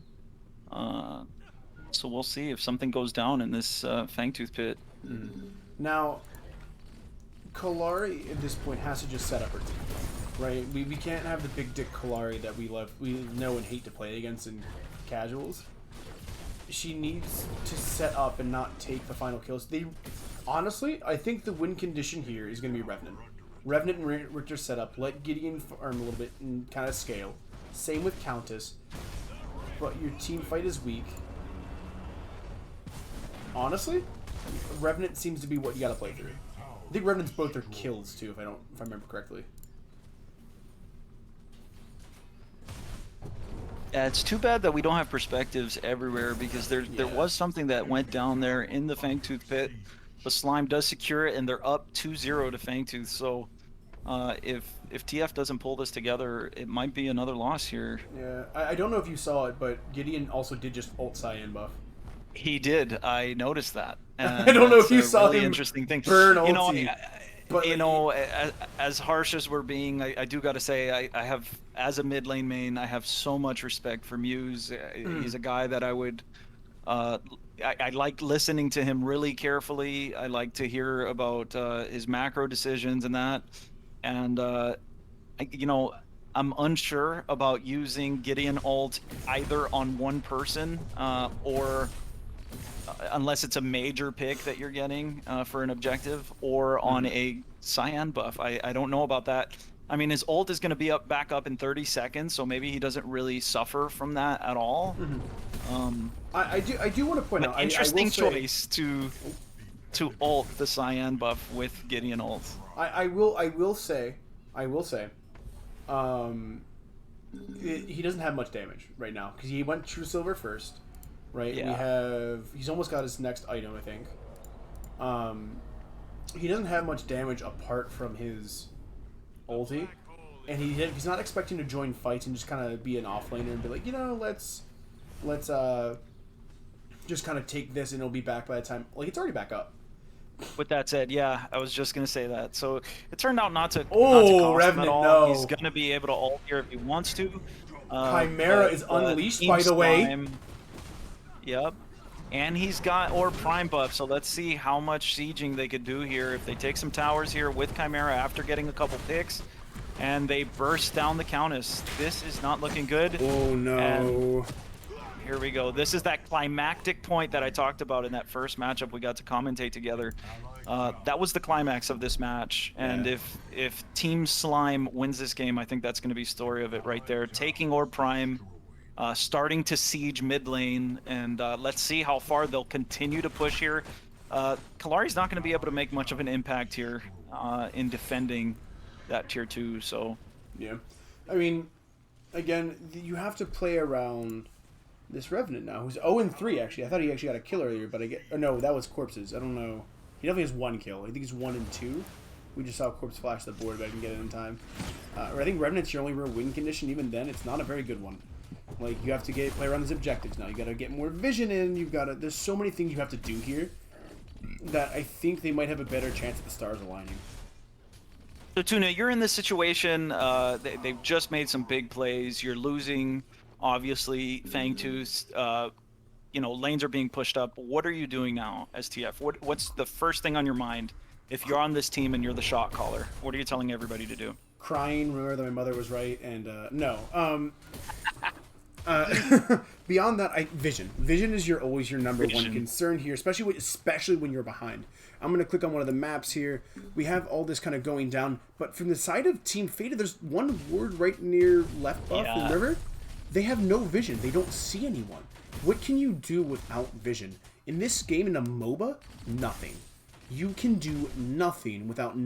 So we'll see if something goes down in this Fangtooth pit. Now, Kalari at this point has to just set up her team, right? We can't have the big dick Kalari that we know and hate to play against in casuals. She needs to set up and not take the final kills. Honestly, I think the win condition here is going to be Revenant. Revenant and Richter set up. Let Gideon farm a little bit and kind of scale. Same with Countess. But your team fight is weak. Honestly, Revenant seems to be what you got to play through. I think Revenant's both their kills too, if I remember correctly. Yeah, it's too bad that we don't have perspectives everywhere because there was something that went down there in the Fangtooth pit. The Slime does secure it, and they're up 2-0 to Fangtooth. So If TF doesn't pull this together, it might be another loss here. Yeah, I don't know if you saw it, but Gideon also did just ult Cyan buff. He did. I noticed that. And I don't know that's if you a saw really him interesting thing. burn You know, ulti, but as harsh as we're being, I do got to say, I have, as a mid lane main, I have so much respect for Muse. He's a guy that I would, I like listening to him really carefully. I like to hear about his macro decisions and that. And, I'm unsure about using Gideon ult either on one person or unless it's a major pick that you're getting for an objective, or on a Cyan buff. I don't know about that. I mean, his ult is going to be back up in 30 seconds, so maybe he doesn't really suffer from that at all. I do want to point out, interesting I will choice to ult the Cyan buff with Gideon ult. I will say, he doesn't have much damage right now because he went True Silver first, right? Yeah. He's almost got his next item, I think. He doesn't have much damage apart from his ulti, and he's not expecting to join fights and just kind of be an offlaner and be like, let's just kind of take this and it'll be back by the time. Like, it's already back up. With that said, yeah, I was just gonna say that. So it turned out not to Oh, cost him Revenant, at all. no. He's gonna be able to ult here if he wants to. Chimera is unleashed, by the way. Yep. And he's got Orb Prime buff, so let's see how much sieging they could do here if they take some towers here with Chimera after getting a couple picks, and they burst down the Countess. This is not looking good. Oh, no. And here we go. This is that climactic point that I talked about in that first matchup we got to commentate together. That was the climax of this match, and if Team Slime wins this game, I think that's going to be story of it right there. Taking Orb Prime, starting to siege mid lane, and let's see how far they'll continue to push here. Kalari's not going to be able to make much of an impact here in defending that tier 2, so... Yeah. I mean, again, you have to play around this Revenant now, who's 0-3, actually. I thought he actually got a kill earlier, but no, that was Corpses. I don't know. He definitely has 1 kill. I think he's 1-2. We just saw Corpse flash the board, but I didn't get it in time. Or I think Revenant's your only real win condition. Even then, it's not a very good one. Like, you have to play around these objectives now. You got to get more vision in. There's so many things you have to do here that I think they might have a better chance at the stars aligning. So Tuna, you're in this situation. They've just made some big plays. You're losing, obviously, Fangtooth. Lanes are being pushed up. What are you doing now as TF? What's the first thing on your mind if you're on this team and you're the shot caller? What are you telling everybody to do? Crying, remember that my mother was right, and no. Beyond that, vision. Vision is always your number one concern here, especially when you're behind. I'm going to click on one of the maps here. We have all this kind of going down, but from the side of Team Fated, there's one ward right near left buff in the river. They have no vision. They don't see anyone. What can you do without vision? In this game, in a MOBA, nothing. You can do nothing without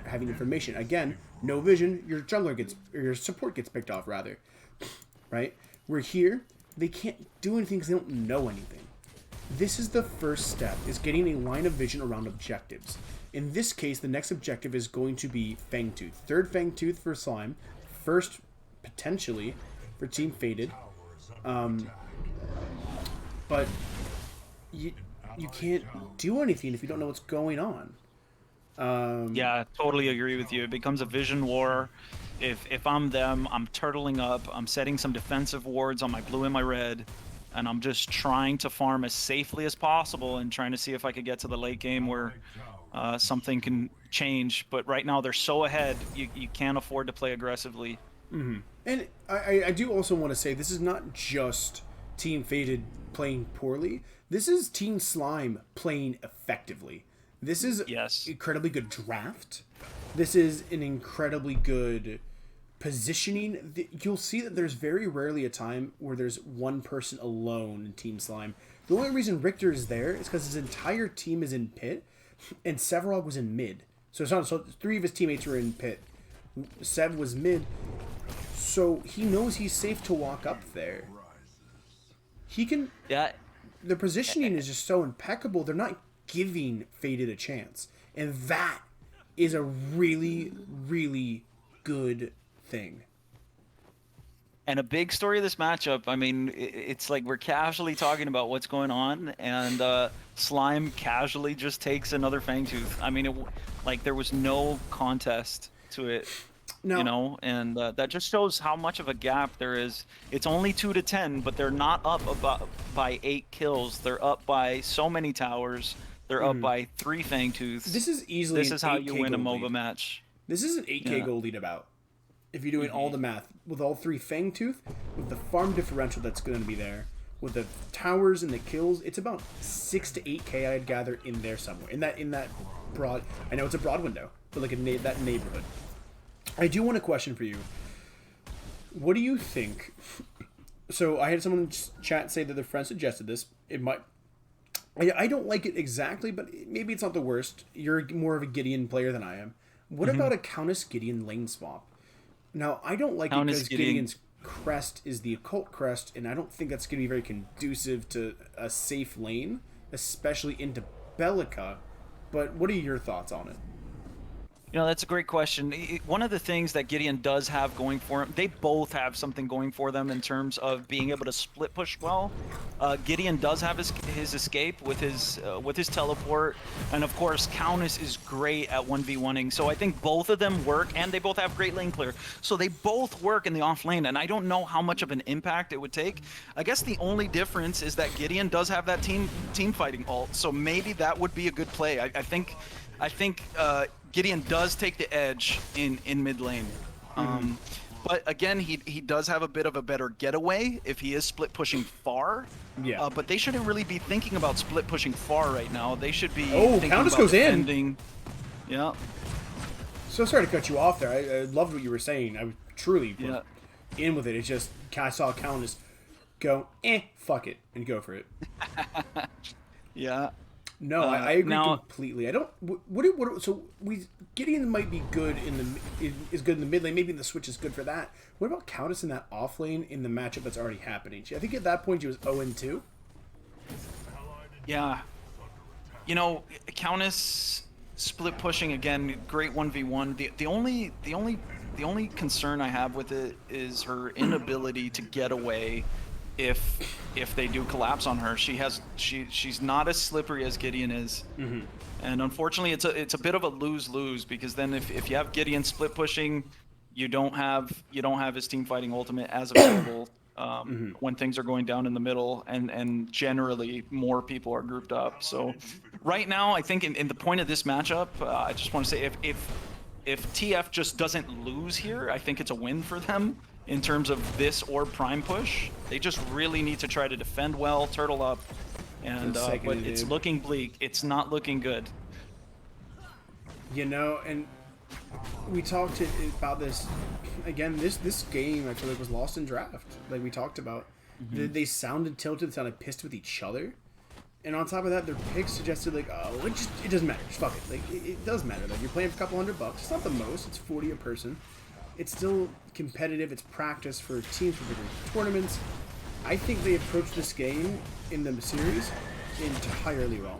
having information. Again, no vision, your support gets picked off, rather. Right? We're here, they can't do anything because they don't know anything. This is the first step, is getting a line of vision around objectives. In this case, the next objective is going to be Fangtooth. Third Fangtooth for Slime. First, potentially, for Team Fated. But you can't do anything if you don't know what's going on. Yeah, totally agree with you. It becomes a vision war. If I'm them, I'm turtling up. I'm setting some defensive wards on my blue and my red, and I'm just trying to farm as safely as possible and trying to see if I could get to the late game where something can change. But right now they're so ahead, you can't afford to play aggressively. Mm-hmm. And I do also want to say this is not just Team Fated playing poorly. This is Team Slime playing effectively. This is incredibly good draft. This is an incredibly good positioning. You'll see that there's very rarely a time where there's one person alone in Team Slime. The only reason Richter is there is because his entire team is in pit, and Sevarog was in mid. So 3 of his teammates were in pit. Sev was mid, so he knows he's safe to walk up there. He can... Yeah. The positioning is just so impeccable. They're not giving Fated a chance. And that is a really, really good thing. And a big story of this matchup, I mean, it's like we're casually talking about what's going on, and Slime casually just takes another Fangtooth. I mean, like there was no contest to it, No. you know, and that just shows how much of a gap there is. It's only 2-10, but they're not up by 8 kills. They're up by so many towers. They're up by 3 Fangtooths. This is easily This an is how 8K you win a gold MOBA lead. match. This is an 8K gold lead about. If you're doing all the math, with all 3 Fangtooth, with the farm differential that's going to be there, with the towers and the kills, it's about 6 to 8K I'd gather in there somewhere. In that broad, I know it's a broad window, but like that neighborhood. I do want a question for you. What do you think? So I had someone in chat say that their friend suggested this. It might. I don't like it exactly, but maybe it's not the worst. You're more of a Gideon player than I am. What about a Countess Gideon lane swap? Now, I don't like it because Gideon's crest is the occult crest, and I don't think that's going to be very conducive to a safe lane, especially into Bellica. But what are your thoughts on it? You know, that's a great question. One of the things that Gideon does have going for him, they both have something going for them in terms of being able to split push well. Gideon does have his escape with his teleport, and of course Countess is great at 1v1ing. So I think both of them work, and they both have great lane clear. So they both work in the off lane, and I don't know how much of an impact it would take. I guess the only difference is that Gideon does have that team fighting ult, so maybe that would be a good play. I think Gideon does take the edge in mid lane. But again, he does have a bit of a better getaway if he is split pushing far. Yeah. But they shouldn't really be thinking about split pushing far right now. They should be thinking Countess about goes defending. in. Yeah. So sorry to cut you off there. I loved what you were saying. I was truly in with it. It's just I saw Countess go, fuck it, and go for it. Yeah. No, I agree completely. I don't. So Gideon might be good is good in the mid lane. Maybe the switch is good for that. What about Countess in that off lane in the matchup that's already happening? I think at that point she was 0-2. Yeah. You know, Countess split pushing again. Great 1v1. The only concern I have with it is her inability to get away. If they do collapse on her, she's not as slippery as Gideon is, and unfortunately it's a bit of a lose-lose, because then if you have Gideon split pushing, you don't have his team fighting ultimate as available when things are going down in the middle, and generally more people are grouped up. So right now, I think in the point of this matchup, I just want to say if TF just doesn't lose here, I think it's a win for them. In terms of this or prime push, they just really need to try to defend well, turtle up, and but it's looking bleak. It's not looking good. You know, and we talked about this again. This game I feel like was lost in draft, like we talked about. They sounded tilted, sounded pissed with each other, and on top of that, their picks suggested like, oh, it doesn't matter, just fuck it. Like it does matter. Like you're playing for a couple $100. It's not the most. It's 40 a person. It's still competitive. It's practice for teams for bigger tournaments. I think they approached this game in the series entirely wrong.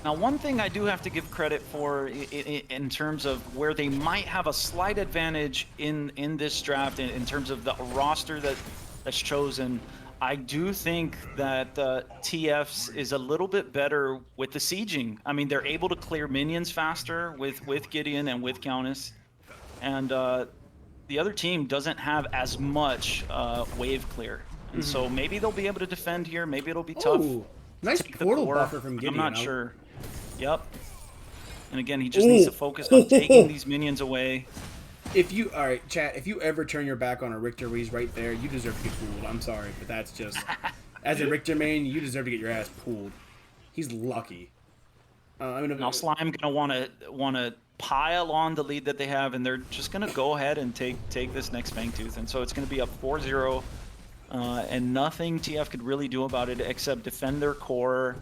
Now, one thing I do have to give credit for in terms of where they might have a slight advantage in this draft in terms of the roster that's chosen, I do think that TF's is a little bit better with the sieging. I mean, they're able to clear minions faster with Gideon and with Countess, and the other team doesn't have as much wave clear, and so maybe they'll be able to defend here. Maybe it'll be tough. Nice portal buffer from Gideon. I'm not sure. Yep. And again, he just needs to focus on taking these minions away. Alright, chat, if you ever turn your back on a Richter where he's right there, you deserve to get pooled. I'm sorry, but that's just... as a Richter main, you deserve to get your ass pooled. He's lucky. Now Slime gonna wanna pile on the lead that they have, and they're just gonna go ahead and take this next Fangtooth, and so it's gonna be up 4-0, and nothing TF could really do about it except defend their core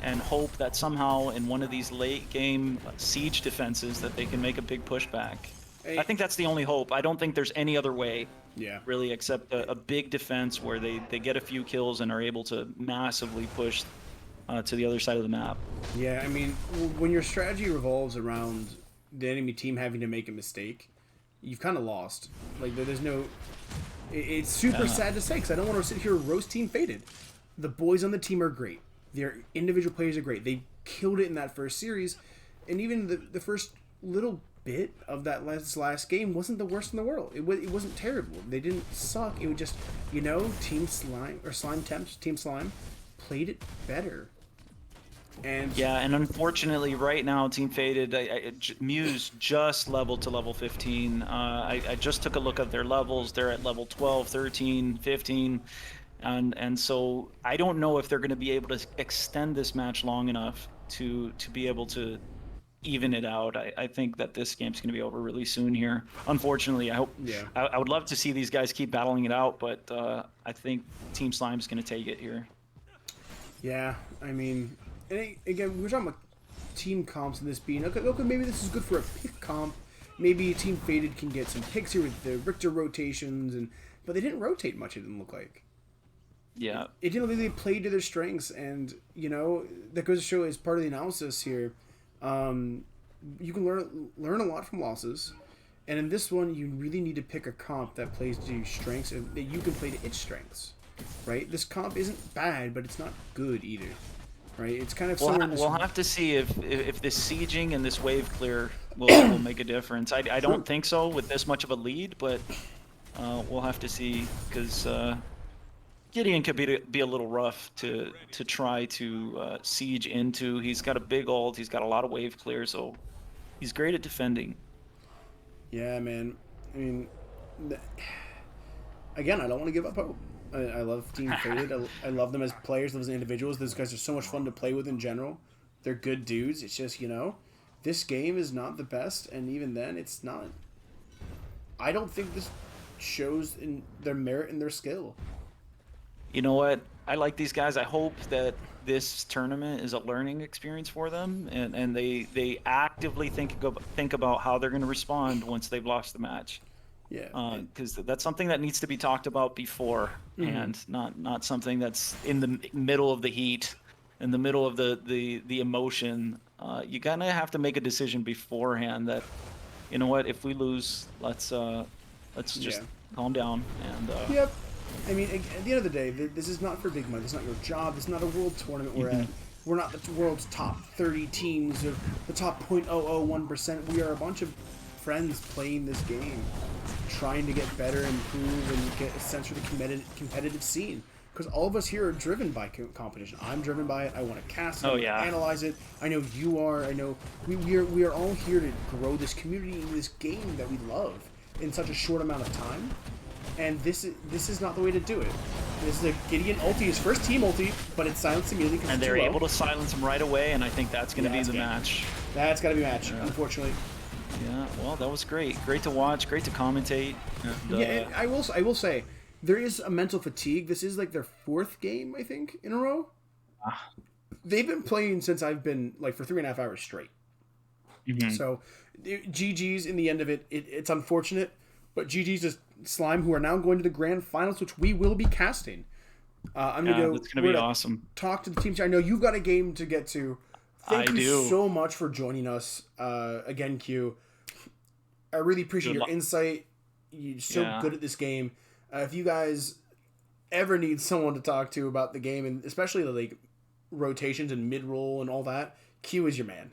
and hope that somehow in one of these late game siege defenses that they can make a big pushback. I think that's the only hope. I don't think there's any other way, really, except a big defense where they get a few kills and are able to massively push to the other side of the map. Yeah, I mean, when your strategy revolves around the enemy team having to make a mistake, you've kind of lost. Like, there's no... It's super sad to say, because I don't want to sit here and roast Team Faded. The boys on the team are great. Their individual players are great. They killed it in that first series, and even the first little bit of that last game wasn't the worst in the world. It wasn't terrible. They didn't suck. It was just, Team Slime, or Slime Temps, Team Slime, played it better. And yeah, and unfortunately, right now, Team Faded, Muse just leveled to level 15. I just took a look at their levels. They're at level 12, 13, 15. And so I don't know if they're going to be able to extend this match long enough to be able to even it out. I think that this game's going to be over really soon here. Unfortunately, I hope. Yeah. I would love to see these guys keep battling it out, but I think Team Slime's going to take it here. Yeah, I mean, and again, we're talking about team comps in this being okay. Maybe this is good for a pick comp. Maybe Team Faded can get some picks here with the Richter rotations, but they didn't rotate much. It didn't look like. Yeah. It didn't really play to their strengths, and that goes to show as part of the analysis here. You can learn a lot from losses, and in this one, you really need to pick a comp that plays to your strengths and that you can play to its strengths. Right? This comp isn't bad, but it's not good either. Right? It's kind of we'll have to see if this sieging and this wave clear will make a difference. I don't think so with this much of a lead, but we'll have to see, because Gideon could be a little rough to try to siege into. He's got a big ult. He's got a lot of wave clear, so he's great at defending. Yeah, man. I mean, again, I don't want to give up hope. I love Team Faded. I love them as players, them as individuals. Those guys are so much fun to play with in general. They're good dudes. It's just, this game is not the best, and even then, it's not. I don't think this shows in their merit and their skill. You know what? I like these guys. I hope that this tournament is a learning experience for them, and they actively think about how they're going to respond once they've lost the match. Yeah. Because that's something that needs to be talked about before, and not something that's in the middle of the heat, in the middle of the emotion. You kind of have to make a decision beforehand that, you know what, if we lose, let's just calm down and. Yep. I mean, at the end of the day, this is not for big money. This is not your job. This is not a world tournament we're at. We're not the world's top 30 teams or the top 0.001%. We are a bunch of friends playing this game, trying to get better, improve, and get a sense for the competitive scene. Because all of us here are driven by competition. I'm driven by it. I want to cast it. I want to analyze it. I know you are. I know we are all here to grow this community in this game that we love in such a short amount of time. And this is not the way to do it. This is a Gideon ulti, his first team ulti, but it's silenced immediately. And they're able to silence him right away, and I think that's going to be the match. That's got to be a match, unfortunately. Yeah, well, that was great. Great to watch, great to commentate. And, and I will say, there is a mental fatigue. This is like their fourth game, I think, in a row. They've been playing since I've been, for 3.5 hours straight. So, GG's in the end of it. It's unfortunate, but GG's is Slime, who are now going to the grand finals, which we will be casting. I'm gonna go. It's gonna be awesome. Talk to the team. I know you've got a game to get to. Thank you so much for joining us again, Q. I really appreciate your insight. You're so good at this game. If you guys ever need someone to talk to about the game, and especially the rotations and mid-roll and all that, Q is your man.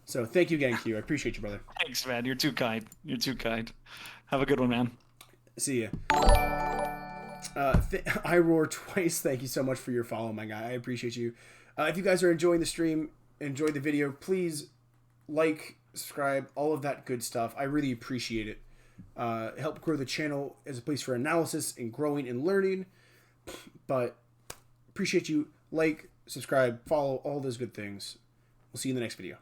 So thank you again, Q. I appreciate you, brother. Thanks, man. You're too kind. Have a good one, man. See ya. I roar twice. Thank you so much for your follow, my guy. I appreciate you. If you guys are enjoying the stream, enjoy the video, please like, subscribe, all of that good stuff. I really appreciate it. Help grow the channel as a place for analysis and growing and learning. But appreciate you. Like, subscribe, follow, all those good things. We'll see you in the next video.